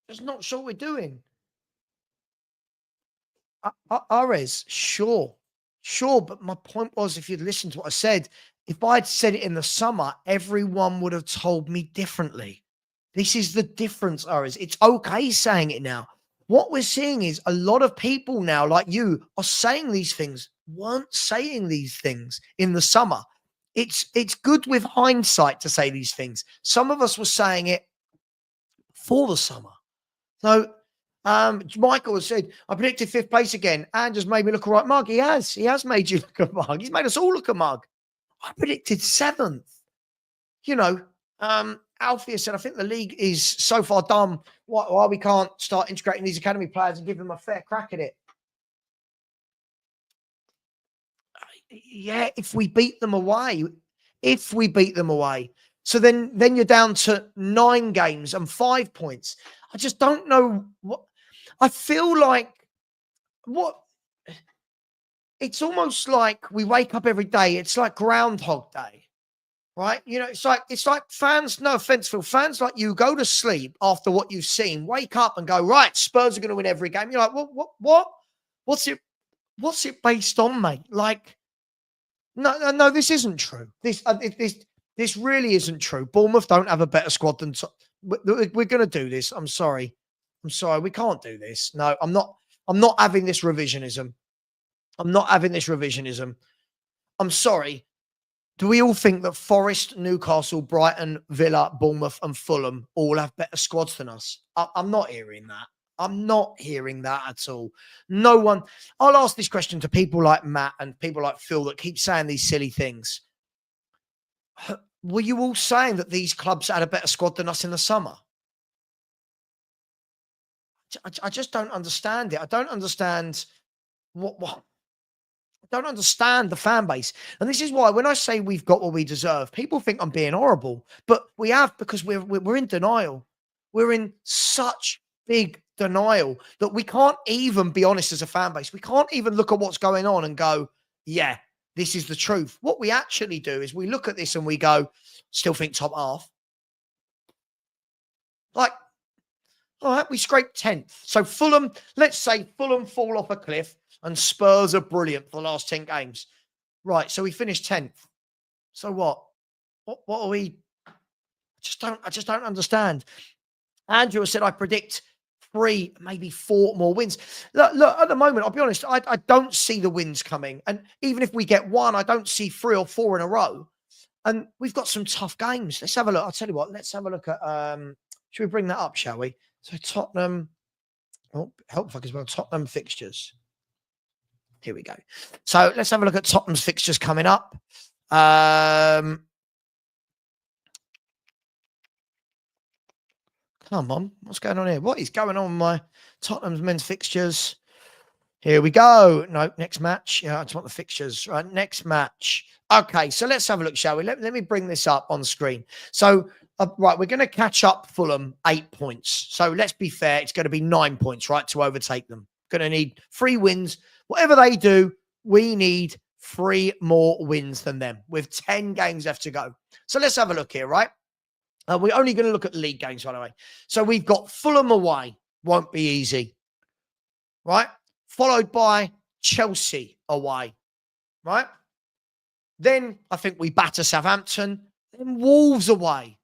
[SPEAKER 1] Just not sure what we're doing. Ares, sure, sure. But my point was, if you'd listened to what I said, if I'd said it in the summer, everyone would have told me differently. This is the difference, Ares. It's okay saying it now. What we're seeing is a lot of people now, like you, are saying these things, weren't saying these things in the summer. It's good with hindsight to say these things. Some of us were saying it for the summer. So Michael has said, I predicted fifth place again and just made me look a right mug. He has. He has made you look a mug. He's made us all look a mug. I predicted seventh. You know, Alfie said, I think the league is so far done. Why we can't start integrating these academy players and give them a fair crack at it? Yeah, if we beat them away. If we beat them away. So then you're down to 9 games and 5 points. I just don't know what I feel like. What it's almost like we wake up every day. It's like Groundhog Day, right? You know, it's like fans. No offense, Phil. Fans like you go to sleep after what you've seen, wake up and go, right, Spurs are going to win every game. You're like, what? What's it based on, mate? Like, no, this isn't true. This really isn't true. Bournemouth don't have a better squad than. We're going to do this. I'm sorry. We can't do this. No, I'm not. I'm not having this revisionism. I'm not having this revisionism. I'm sorry. Do we all think that Forest, Newcastle, Brighton, Villa, Bournemouth, and Fulham all have better squads than us? I'm not hearing that. I'm not hearing that at all. No one. I'll ask this question to people like Matt and people like Phil that keep saying these silly things. Were you all saying that these clubs had a better squad than us in the summer? I just don't understand it. I don't understand what I don't understand the fan base. And this is why when I say we've got what we deserve, people think I'm being horrible, but we have because we're in denial. We're in such big denial that we can't even be honest as a fan base. We can't even look at what's going on and go, yeah, this is the truth. What we actually do is we look at this and we go, still think top half. Like, all right, we scraped 10th. So Fulham, let's say Fulham fall off a cliff and Spurs are brilliant for the last 10 games. Right, so we finished 10th. So what? What are we? I just don't understand. Andrew said I predict 3, maybe 4 more wins. Look, at the moment, I'll be honest, I don't see the wins coming. And even if we get 1, I don't see 3 or 4 in a row. And we've got some tough games. Let's have a look. I'll tell you what, let's have a look at should we bring that up, shall we? So Tottenham, helpful as well. Tottenham fixtures. Here we go. So let's have a look at Tottenham's fixtures coming up. Come on, what's going on here? What is going on with my Tottenham's men's fixtures? Here we go. No, next match. Yeah, I just want the fixtures. Right, next match. Okay, so let's have a look, shall we? Let me bring this up on screen. So, right, we're going to catch up Fulham 8 points. So let's be fair. It's going to be 9 points, right, to overtake them. Going to need 3 wins. Whatever they do, we need 3 more wins than them with 10 games left to go. So let's have a look here, right? We're only going to look at league games, by the way. So we've got Fulham away. Won't be easy, right? Followed by Chelsea away, right? Then I think we batter Southampton. Then Wolves away.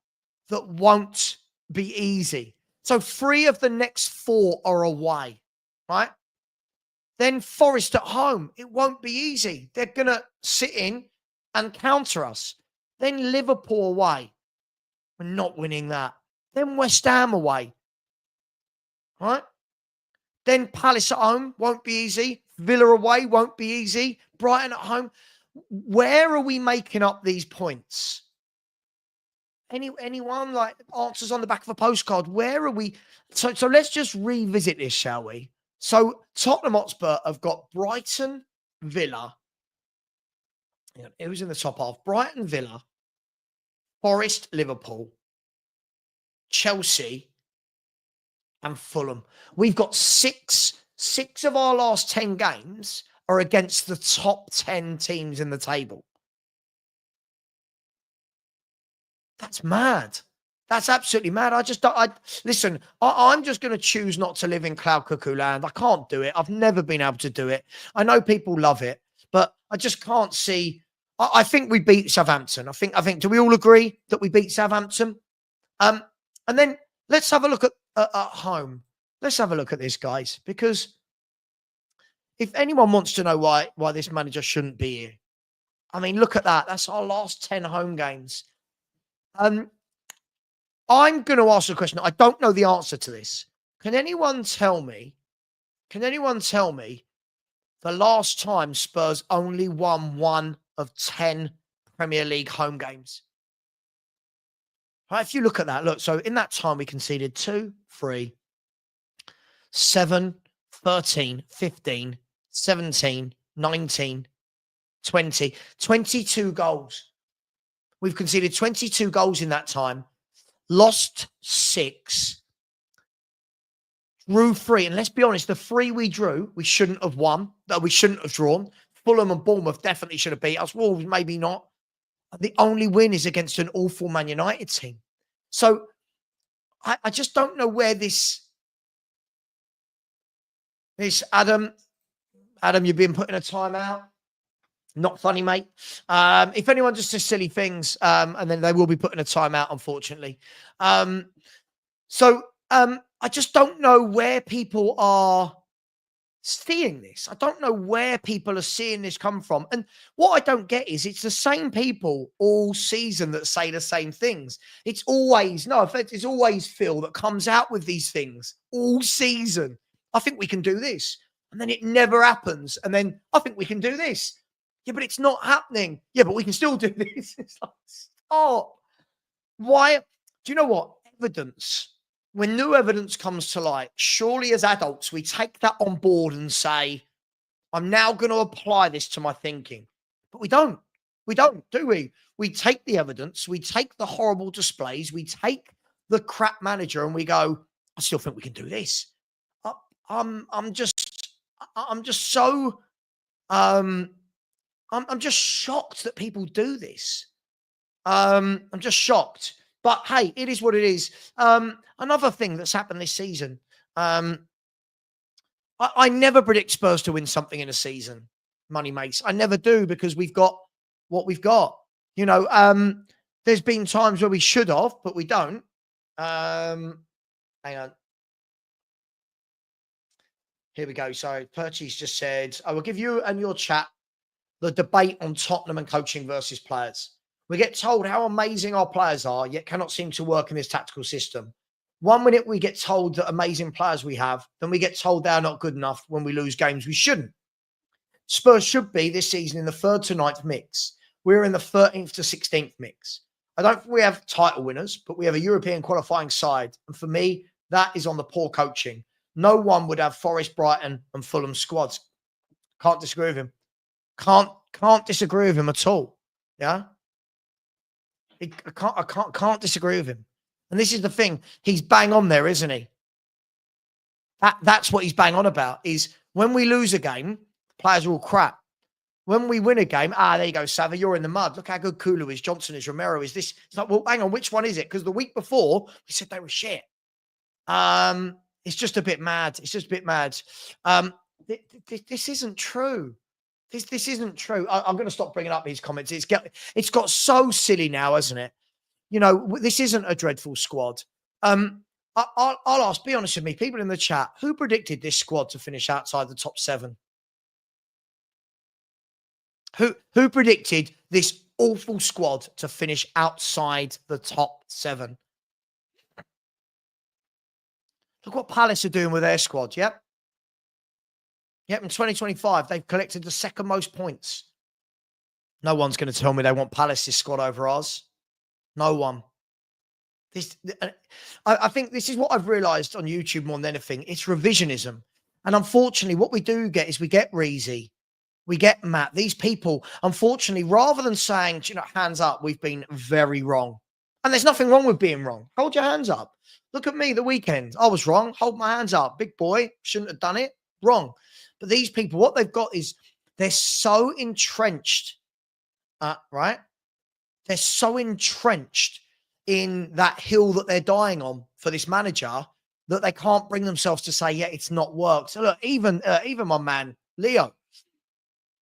[SPEAKER 1] That won't be easy. So 3 of the next 4 are away, right? Then Forest at home. It won't be easy. They're going to sit in and counter us. Then Liverpool away. We're not winning that. Then West Ham away, right? Then Palace at home. Won't be easy. Villa away. Won't be easy. Brighton at home. Where are we making up these points? Anyone like answers on the back of a postcard? Where are we? So let's just revisit this, shall we? So Tottenham Hotspur have got Brighton, Villa. It was in the top half. Brighton, Villa, Forest, Liverpool, Chelsea, and Fulham. We've got 6 6 of our last 10 games are against the top 10 teams in the table. That's mad. That's absolutely mad. I just don't. Listen. I'm just going to choose not to live in cloud cuckoo land. I can't do it. I've never been able to do it. I know people love it, but I just can't see. I think we beat Southampton. I think. Do we all agree that we beat Southampton? And then let's have a look at home. Let's have a look at this, guys, because if anyone wants to know why this manager shouldn't be here, I mean, look at that. That's our last 10 home games. I'm going to ask a question. I don't know the answer to this. Can anyone tell me the last time Spurs only won 1 of 10 Premier League home games? Right, if you look at that, look, so in that time we conceded 2, 3, 7, 13, 15, 17, 19, 20, 22 goals. We've conceded 22 goals in that time. Lost 6, drew 3. And let's be honest, the 3 we drew, we shouldn't have won. We shouldn't have drawn. Fulham and Bournemouth definitely should have beat us. Wolves, maybe not. The only win is against an awful Man United team. So I just don't know where this Adam, you've been put in a timeout. Not funny, mate. If anyone just says silly things, and then they will be put in a timeout, unfortunately. I just don't know where people are seeing this. I don't know where people are seeing this come from. And what I don't get is it's the same people all season that say the same things. It's always, no offense, it's always Phil that comes out with these things all season. I think we can do this. And then it never happens. And then I think we can do this. Yeah, but it's not happening. Yeah, but we can still do this. It's like, stop. Why? Do you know what? Evidence. When new evidence comes to light, surely as adults, we take that on board and say, I'm now going to apply this to my thinking. But we don't. We don't, do we? We take the evidence, we take the horrible displays, we take the crap manager and we go, I still think we can do this. I'm just so I'm just shocked that people do this. I'm just shocked. But hey, it is what it is. Another thing that's happened this season. I never predict Spurs to win something in a season, money mates. I never do because we've got what we've got. You know, there's been times where we should have, but we don't. Hang on. Here we go. So Perchie's just said, I will give you and your chat the debate on Tottenham and coaching versus players. We get told how amazing our players are, yet cannot seem to work in this tactical system. 1 minute we get told that amazing players we have, then we get told they're not good enough when we lose games we shouldn't. Spurs should be this season in the 3rd to 9th mix. We're in the 13th to 16th mix. I don't think we have title winners, but we have a European qualifying side. And for me, that is on the poor coaching. No one would have Forest, Brighton and Fulham squads. Can't disagree with him. Can't disagree with him at all. Yeah. I can't disagree with him. And this is the thing. He's bang on there, isn't he? That's what he's bang on about is when we lose a game, players are all crap. When we win a game, there you go, Savva, you're in the mud. Look how good Kulu is, Johnson is, Romero is this. It's like, well, hang on, which one is it? Because the week before, we said they were shit. It's just a bit mad. It's just a bit mad. This isn't true. This isn't true. I'm going to stop bringing up these comments. It's got so silly now, hasn't it? You know, this isn't a dreadful squad. I'll ask, be honest with me, people in the chat, who predicted this squad to finish outside the top 7? Who predicted this awful squad to finish outside the top 7? Look what Palace are doing with their squad, yep. Yep, in 2025, they've collected the 2nd most points. No one's going to tell me they want Palace's squad over ours. No one. I think this is what I've realised on YouTube more than anything. It's revisionism. And unfortunately, what we do get is we get Reezy, we get Matt. These people, unfortunately, rather than saying, you know, hands up, we've been very wrong. And there's nothing wrong with being wrong. Hold your hands up. Look at me the weekend. I was wrong. Hold my hands up. Big boy. Shouldn't have done it. wrong. But these people, what they've got is they're so entrenched, right? They're so entrenched in that hill that they're dying on for this manager that they can't bring themselves to say, yeah, it's not worked. So look, even my man, Leo,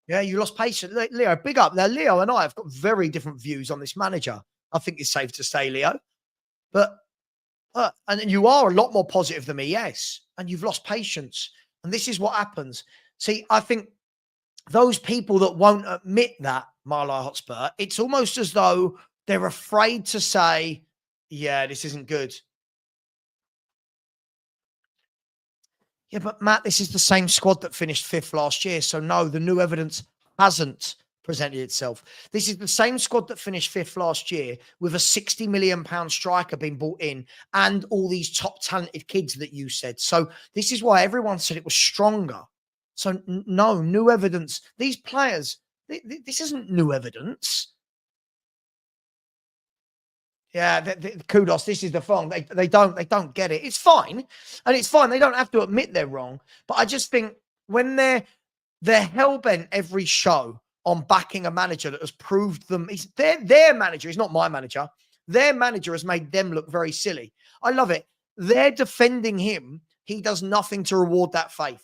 [SPEAKER 1] yeah, you lost patience. Leo, big up. Now, Leo and I have got very different views on this manager. I think it's safe to say, Leo. But and you are a lot more positive than me, yes. And you've lost patience. And this is what happens. See, I think those people that won't admit that, Marlow Hotspur, it's almost as though they're afraid to say, yeah, this isn't good. Yeah, but Matt, this is the same squad that finished fifth last year. So no, the new evidence hasn't presented itself. This is the same squad that finished fifth last year with a £60 million striker being brought in and all these top talented kids that you said. So this is why everyone said it was stronger. So no, new evidence. These players, this isn't new evidence. Yeah, kudos. This is the thing. They don't get it. It's fine, and it's fine. They don't have to admit they're wrong. But I just think when they're hell bent every show on backing a manager that has proved them. Their manager. He's not my manager. Their manager has made them look very silly. I love it. They're defending him. He does nothing to reward that faith.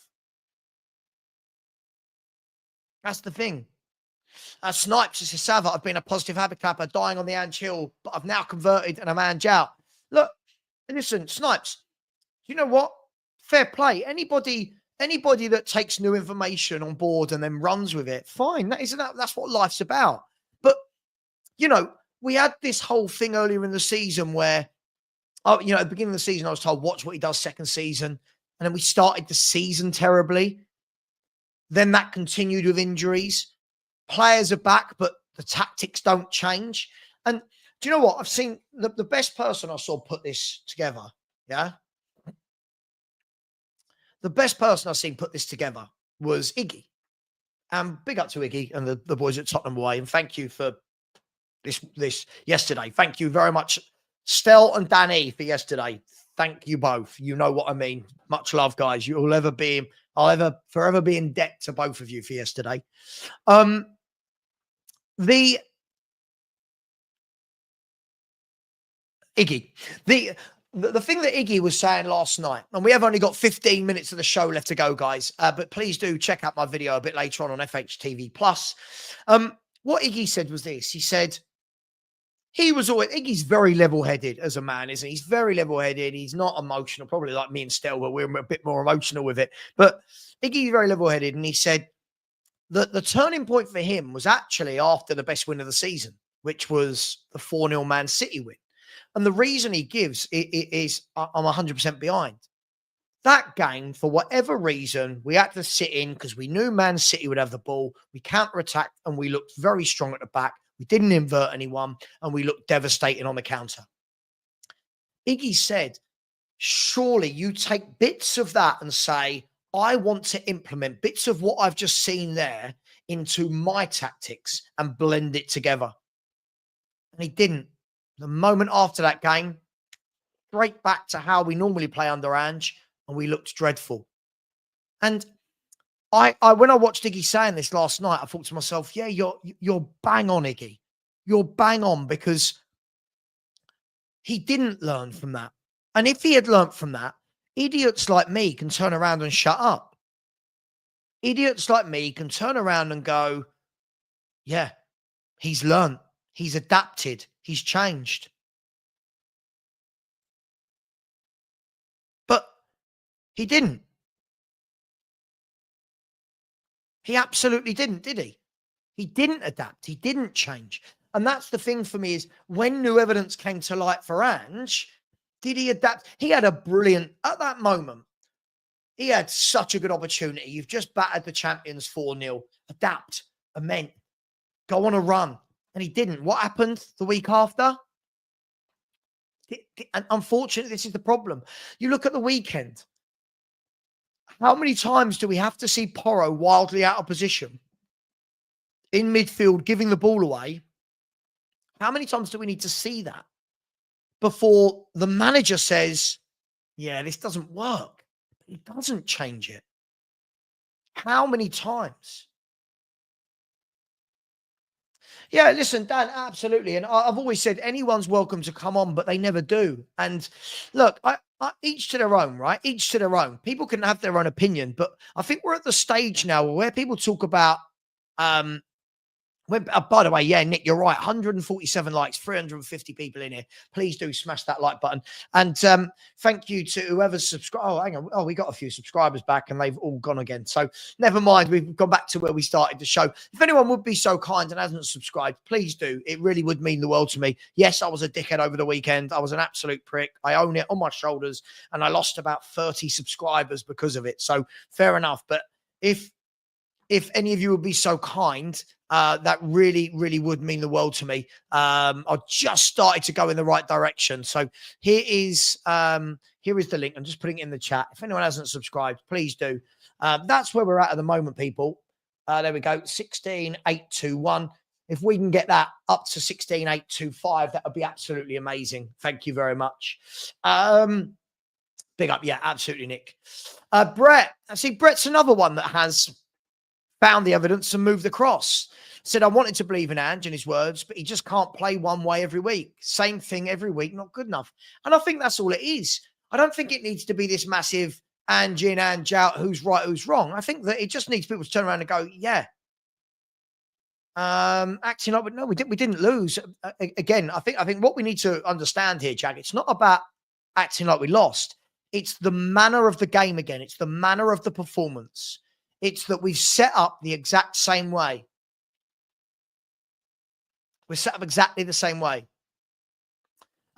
[SPEAKER 1] That's the thing. Snipes says, Savva, I've been a positive habit clapper, dying on the Ange Hill, but I've now converted and I'm Ange out. Look, listen, Snipes, you know what? Fair play. Anybody that takes new information on board and then runs with it, fine. That's what life's about. But, we had this whole thing earlier in the season where, at the beginning of the season, I was told, watch what he does second season. And then we started the season terribly. Then that continued with injuries. Players are back, but the tactics don't change. And do you know what? I've seen the best person I saw put this together. Yeah. The best person I've seen put this together was Iggy. And big up to Iggy and the boys at Tottenham Way. And thank you for this yesterday. Thank you very much, Stel and Danny, for yesterday. Thank you both. You know what I mean. Much love, guys. I'll forever be in debt to both of you for yesterday. The Iggy, the thing that Iggy was saying last night, and we have only got 15 minutes of the show left to go, guys. But please do check out my video a bit later on FHTV Plus. What Iggy said was this. He said Iggy's very level-headed as a man, isn't he? He's very level-headed. He's not emotional, probably like me and Stel, but we're a bit more emotional with it. But Iggy's very level-headed, and he said the turning point for him was actually after the best win of the season, which was the 4-0 Man City win. And the reason he gives is I'm 100% behind. That game, for whatever reason, we had to sit in because we knew Man City would have the ball. We counter-attacked and we looked very strong at the back. We didn't invert anyone and we looked devastating on the counter. Iggy said, surely you take bits of that and say, I want to implement bits of what I've just seen there into my tactics and blend it together. And he didn't. The moment after that game, straight back to how we normally play under Ange, and we looked dreadful. And I when I watched Iggy saying this last night, I thought to myself, yeah, you're bang on, Iggy. You're bang on, because he didn't learn from that. And if he had learned from that, idiots like me can turn around and shut up. Idiots like me can turn around and go, yeah, he's learned, he's adapted, he's changed. But he didn't. He absolutely didn't, did he? He didn't adapt. He didn't change. And that's the thing for me, is when new evidence came to light for Ange, did he adapt? He had a brilliant, at that moment, he had such a good opportunity. You've just battered the champions 4-0. Adapt, amend, go on a run. And he didn't. What happened the week after? And unfortunately, this is the problem. You look at the weekend. How many times do we have to see Porro wildly out of position in midfield, giving the ball away? How many times do we need to see that before the manager says, yeah, this doesn't work? He doesn't change it. How many times? Yeah, listen, Dan, absolutely. And I've always said anyone's welcome to come on, but they never do. And look, each to their own, right? Each to their own. People can have their own opinion, but I think we're at the stage now where people talk about um, by the way, yeah, Nick, you're right. 147 likes, 350 people in here. Please do smash that like button. And thank you to whoever's subscribed. Oh, hang on. Oh, we got a few subscribers back and they've all gone again. So never mind. We've gone back to where we started the show. If anyone would be so kind and hasn't subscribed, please do. It really would mean the world to me. Yes, I was a dickhead over the weekend. I was an absolute prick. I own it on my shoulders and I lost about 30 subscribers because of it. So fair enough. But if any of you would be so kind, that really, really would mean the world to me. I just started to go in the right direction. So here is the link. I'm just putting it in the chat. If anyone hasn't subscribed, please do. That's where we're at the moment, people. There we go, 16,821. If we can get that up to 16,825, that would be absolutely amazing. Thank you very much. Big up, yeah, absolutely, Nick. Brett, I see Brett's another one that has found the evidence and moved the cross. Said, I wanted to believe in Ange and his words, but he just can't play one way every week. Same thing every week, not good enough. And I think that's all it is. I don't think it needs to be this massive Ange in, Ange out, who's right, who's wrong. I think that it just needs people to turn around and go, yeah. Acting like, no, we didn't lose. Again, I think what we need to understand here, Jack, it's not about acting like we lost. It's the manner of the game again. It's the manner of the performance. It's that we've set up the exact same way. We're set up exactly the same way.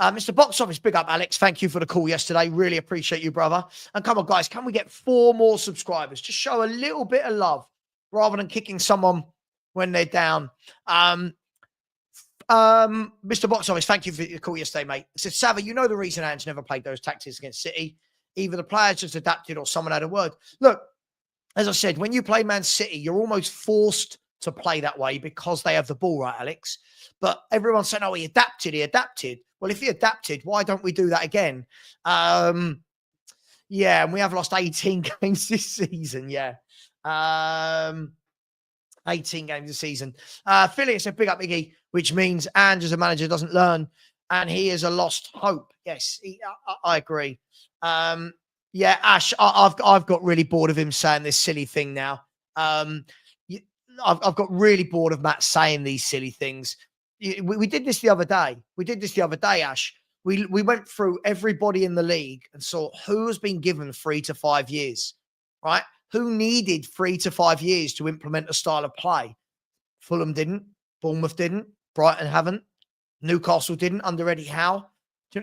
[SPEAKER 1] Mr. Box Office, big up, Alex. Thank you for the call yesterday. Really appreciate you, brother. And come on, guys, can we get 4 more subscribers? Just show a little bit of love rather than kicking someone when they're down. Mr. Box Office, thank you for your call yesterday, mate. I said, Savva, you know the reason Ange never played those tactics against City. Either the players just adapted or someone had a word. Look, as I said, when you play Man City, you're almost forced to play that way because they have the ball, right, Alex? But everyone's saying, oh, he adapted. Well, if he adapted, why don't we do that again? Yeah, and we have lost 18 games this season, yeah. 18 games this season. Philly said, big up, Iggy, which means Ange as a manager doesn't learn, and he is a lost hope. Yes, I agree. Yeah, Ash, I've got really bored of him saying this silly thing now. I've got really bored of Matt saying these silly things. We did this the other day. Ash. We went through everybody in the league and saw who has been given 3 to 5 years, right? Who needed 3 to 5 years to implement a style of play? Fulham didn't. Bournemouth didn't. Brighton haven't. Newcastle didn't under Eddie Howe.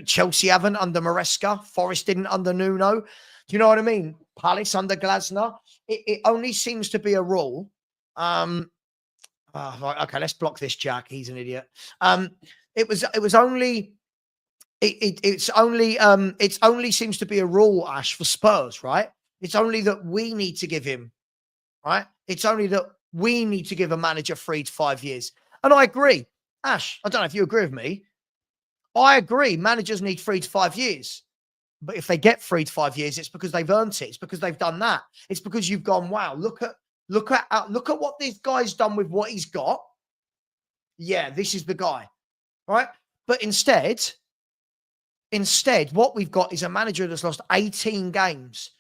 [SPEAKER 1] Chelsea haven't under Maresca. Forest didn't under Nuno. Do you know what I mean? Palace under Glasner. It only seems to be a rule. Right, okay, let's block this Jack. He's an idiot. It's only seems to be a rule, Ash, for Spurs, right? It's only that we need to give him, right? It's only that we need to give a manager 3 to 5 years. And I agree. Ash, I don't know if you agree with me. I agree. Managers need 3 to 5 years. But if they get 3 to 5 years, it's because they've earned it. It's because they've done that. It's because you've gone, wow, look at what this guy's done with what he's got. Yeah, this is the guy. Right? But instead, what we've got is a manager that's lost 18 games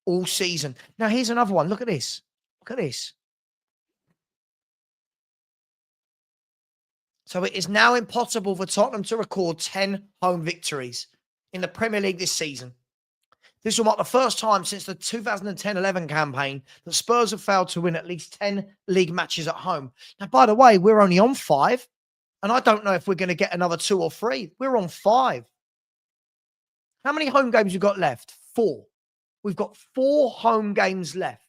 [SPEAKER 1] all season. Now, here's another one. Look at this. So it is now impossible for Tottenham to record 10 home victories in the Premier League this season. This will mark the first time since the 2010-11 campaign that Spurs have failed to win at least 10 league matches at home. Now, by the way, we're only on 5, and I don't know if we're going to get another 2 or 3. We're on 5. How many home games we've got left? 4. We've got 4 home games left.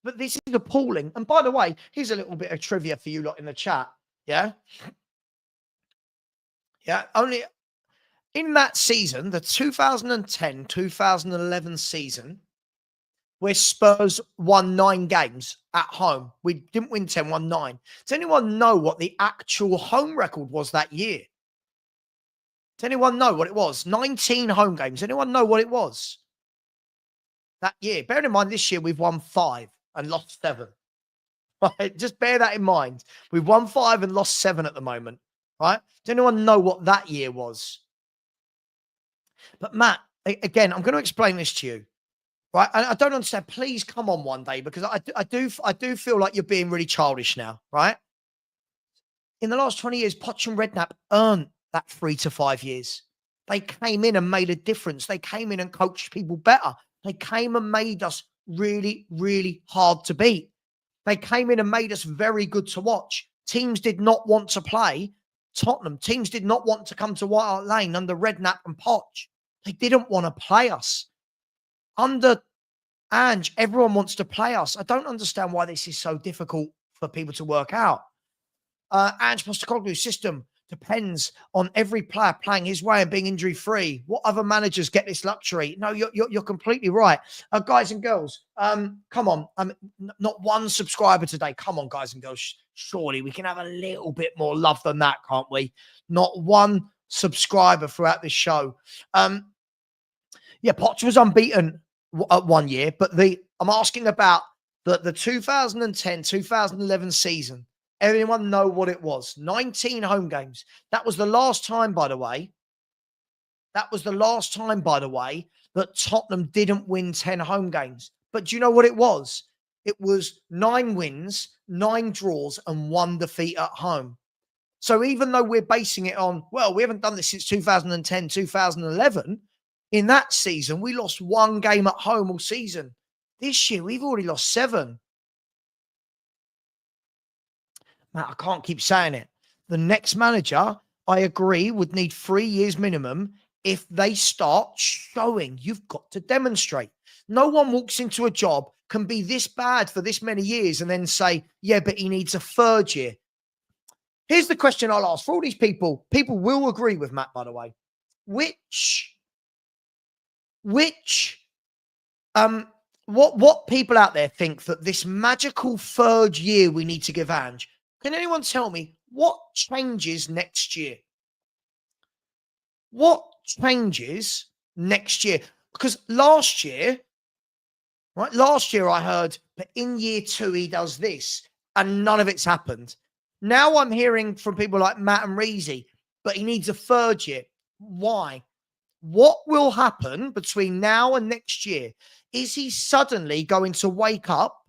[SPEAKER 1] But this is appalling. And by the way, here's a little bit of trivia for you lot in the chat. Yeah. Only in that season, the 2010-2011 season, where Spurs won 9 games at home. We didn't win 10, won 9. Does anyone know what the actual home record was that year? Does anyone know what it was? 19 home games. Anyone know what it was? that year. Bearing in mind, this year we've won 5 and lost 7. Right? Just bear that in mind. We've won 5 and lost 7 at the moment. Right? Does anyone know what that year was? But Matt, again, I'm going to explain this to you. Right? And I don't understand. Please come on one day, because I do feel like you're being really childish now. Right? In the last 20 years, Poch and Redknapp earned that 3 to 5 years. They came in and made a difference. They came in and coached people better. They came and made us really, really hard to beat. They came in and made us very good to watch. Teams did not want to play Tottenham. Teams did not want to come to White Hart Lane under Redknapp and Poch. They didn't want to play us. Under Ange, everyone wants to play us. I don't understand why this is so difficult for people to work out. Ange-Postecoglou's system depends on every player playing his way and being injury-free. What other managers get this luxury? No, you're completely right. Guys and girls, come on. Not one subscriber today. Come on, guys and girls. Surely we can have a little bit more love than that, can't we? Not one subscriber throughout this show. Yeah, Poch was unbeaten at 1 year, but I'm asking about the 2010-2011 season. Everyone know what it was. 19 home games. That was the last time, by the way. That Tottenham didn't win 10 home games. But do you know what it was? It was 9 wins, 9 draws, and 1 defeat at home. So even though we're basing it on, well, we haven't done this since 2010, 2011, in that season, we lost 1 game at home all season. This year, we've already lost 7. Matt, I can't keep saying it. The next manager, I agree, would need 3 years minimum if they start showing. You've got to demonstrate. No one walks into a job, can be this bad for this many years, and then say, yeah, but he needs a 3rd year. Here's the question I'll ask for all these people. People will agree with Matt, by the way. What people out there think that this magical 3rd year we need to give Ange? Can anyone tell me what changes next year? What changes next year? Because last year I heard, but in year 2 he does this, and none of it's happened. Now I'm hearing from people like Matt and Reezy, but he needs a 3rd year. Why? What will happen between now and next year? Is he suddenly going to wake up?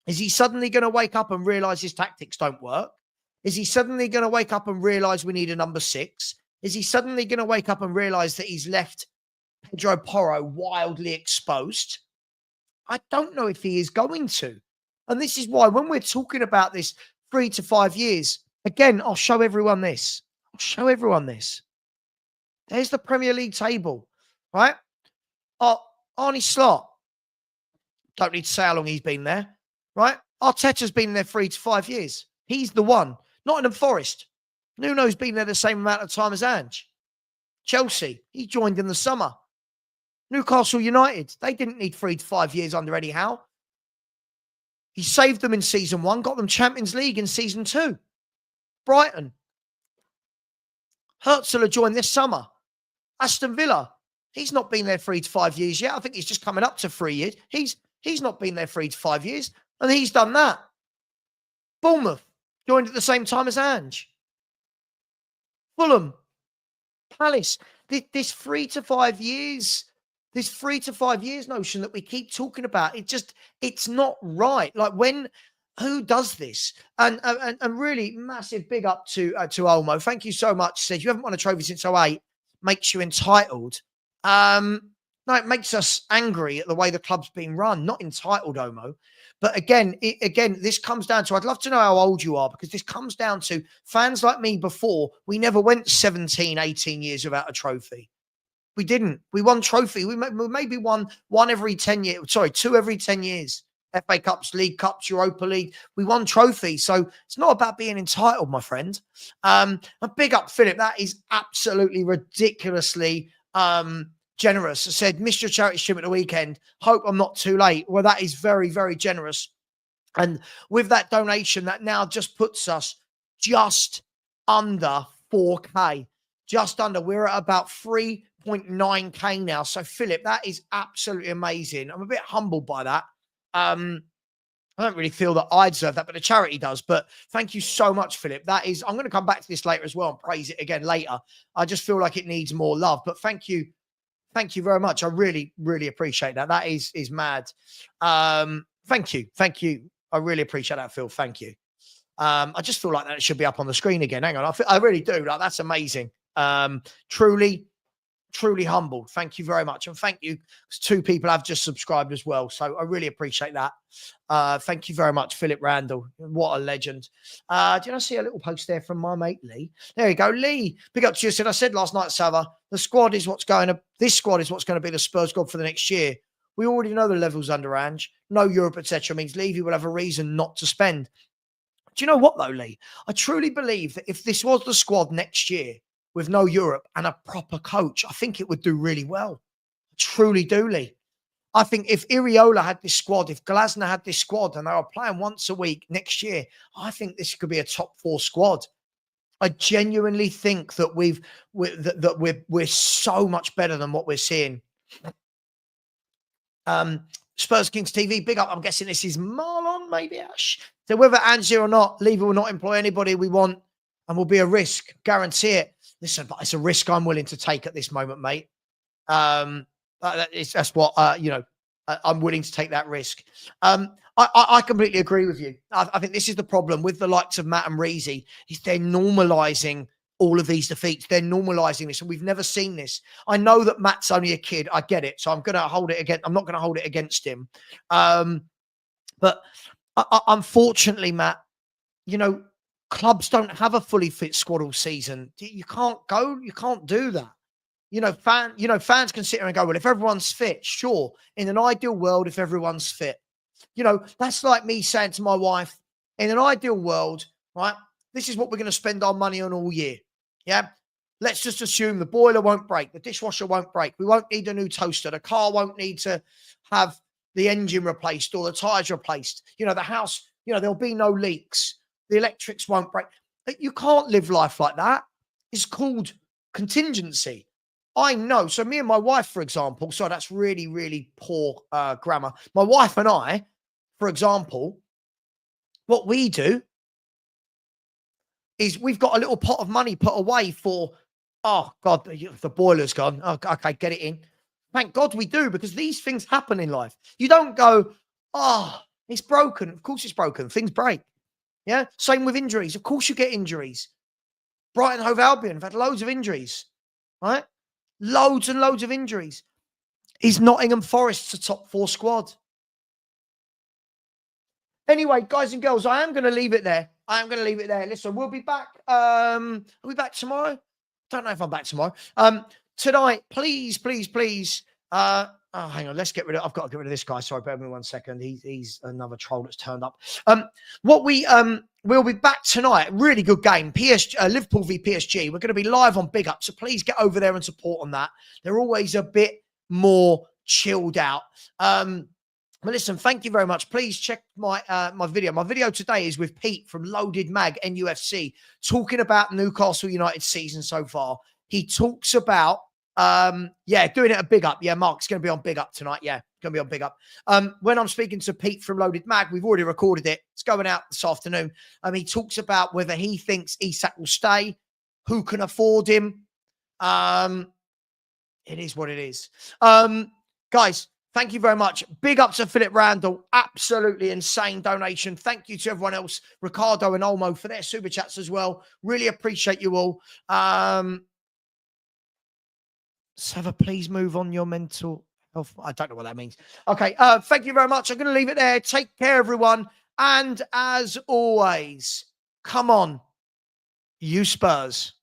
[SPEAKER 1] Is he suddenly going to wake up and realize his tactics don't work? Is he suddenly going to wake up and realize we need a number 6? Is he suddenly going to wake up and realize that he's left Pedro Porro wildly exposed? I don't know if he is going to. And this is why when we're talking about this 3 to 5 years, again, I'll show everyone this. There's the Premier League table, right? Arne Slot. Don't need to say how long he's been there. Right? Arteta's been there 3 to 5 years. He's the one. Nottingham Forest. Nuno's been there the same amount of time as Ange. Chelsea, he joined in the summer. Newcastle United, they didn't need 3 to 5 years under Eddie Howe. He saved them in season 1, got them Champions League in season 2. Brighton. Herzl joined this summer. Aston Villa, he's not been there 3 to 5 years yet. I think he's just coming up to 3 years. He's not been there 3 to 5 years. And he's done that. Bournemouth joined at the same time as Ange. Fulham, Palace. This 3 to 5 years, notion that we keep talking about, it's not right. Like who does this? And really massive big up to Olmo. Thank you so much. Said you haven't won a trophy since 08. Makes you entitled. No, it makes us angry at the way the club's being run. Not entitled, Omo. But again, this comes down to, I'd love to know how old you are, because this comes down to fans like me before. We never went 17, 18 years without a trophy. We didn't. We won trophy. We maybe won one every 10 years. Sorry, 2 every 10 years. FA Cups, League Cups, Europa League. We won trophies. So it's not about being entitled, my friend. A big up, Philip. That is absolutely ridiculously generous. I said, missed your charity stream at the weekend. Hope I'm not too late. Well, that is very, very generous. And with that donation, that now just puts us just under 4K. Just under. We're at about 3.2 1.9K now. So, Philip, that is absolutely amazing. I'm a bit humbled by that. I don't really feel that I deserve that, but the charity does. But thank you so much, Philip. That is, I'm going to come back to this later as well and praise it again later. I just feel like it needs more love. But thank you. Thank you very much. I really, really appreciate that. That is mad. Thank you. Thank you. I really appreciate that, Phil. Thank you. I just feel like that should be up on the screen again. Hang on. I really do. Like, that's amazing. Truly, truly humbled. Thank you very much. And thank you. 2 people have just subscribed as well. So I really appreciate that. Thank you very much, Philip Randall. What a legend. Did I see a little post there from my mate Lee? There you go. Lee, big up to you. I said last night, Savva, this squad is what's going to be the Spurs squad for the next year. We already know the levels under Ange. No Europe, etc. means Levy will have a reason not to spend. Do you know what, though, Lee? I truly believe that if this was the squad next year with no Europe and a proper coach, I think it would do really well. I truly do, Lee. I think if Iriola had this squad, if Glasner had this squad and they were playing once a week next year, I think this could be a top 4 squad. I genuinely think that we're so much better than what we're seeing. Spurs Kings TV, big up. I'm guessing this is Marlon, maybe Ash. So whether Ange or not, Levy will not employ anybody we want and will be a risk. Guarantee it. Listen, but it's a risk I'm willing to take at this moment, mate. That's what, I'm willing to take that risk. I completely agree with you. I think this is the problem with the likes of Matt and Reezy, is they're normalizing all of these defeats. They're normalizing this, and we've never seen this. I know that Matt's only a kid. I get it. So I'm going to hold it again. I'm not going to hold it against him. But unfortunately, Matt, clubs don't have a fully fit squad all season. You can't do that. Fans can sit here and go, well, if everyone's fit, sure. In an ideal world, if everyone's fit, that's like me saying to my wife, in an ideal world, right, this is what we're going to spend our money on all year. Yeah. Let's just assume the boiler won't break. The dishwasher won't break. We won't need a new toaster. The car won't need to have the engine replaced or the tires replaced. The house, there'll be no leaks. The electrics won't break. You can't live life like that. It's called contingency. I know. So me and my wife, for example, so that's really, really poor grammar. My wife and I, for example, what we do is we've got a little pot of money put away for, oh God, the boiler's gone. Oh, okay, get it in. Thank God we do, because these things happen in life. You don't go, oh, it's broken. Of course it's broken. Things break. Yeah. Same with injuries. Of course you get injuries. Brighton Hove Albion have had loads of injuries, right? Loads and loads of injuries. Is Nottingham Forest's a top 4 squad? Anyway, guys and girls, I am going to leave it there. Listen, we'll be back. Are we back tomorrow? Don't know if I'm back tomorrow. Tonight, please. Hang on. Let's get rid of. I've got to get rid of this guy. Sorry, bear with me 1 second. He's another troll that's turned up. We'll be back tonight. Really good game. Liverpool v PSG. We're going to be live on Big Up, so please get over there and support on that. They're always a bit more chilled out. But listen, thank you very much. Please check my video. My video today is with Pete from Loaded Mag NUFC, talking about Newcastle United season so far. He talks about doing it a Big Up. Yeah, Mark's going to be on Big Up tonight. Yeah, going to be on Big Up. When I'm speaking to Pete from Loaded Mag, we've already recorded it. It's going out this afternoon. He talks about whether he thinks Isak will stay, who can afford him. It is what it is. Guys, thank you very much. Big up to Philip Randall. Absolutely insane donation. Thank you to everyone else, Ricardo and Olmo, for their super chats as well. Really appreciate you all. Savva, please move on your mental health. I don't know what that means. Okay. Thank you very much. I'm going to leave it there. Take care, everyone. And as always, come on, you Spurs.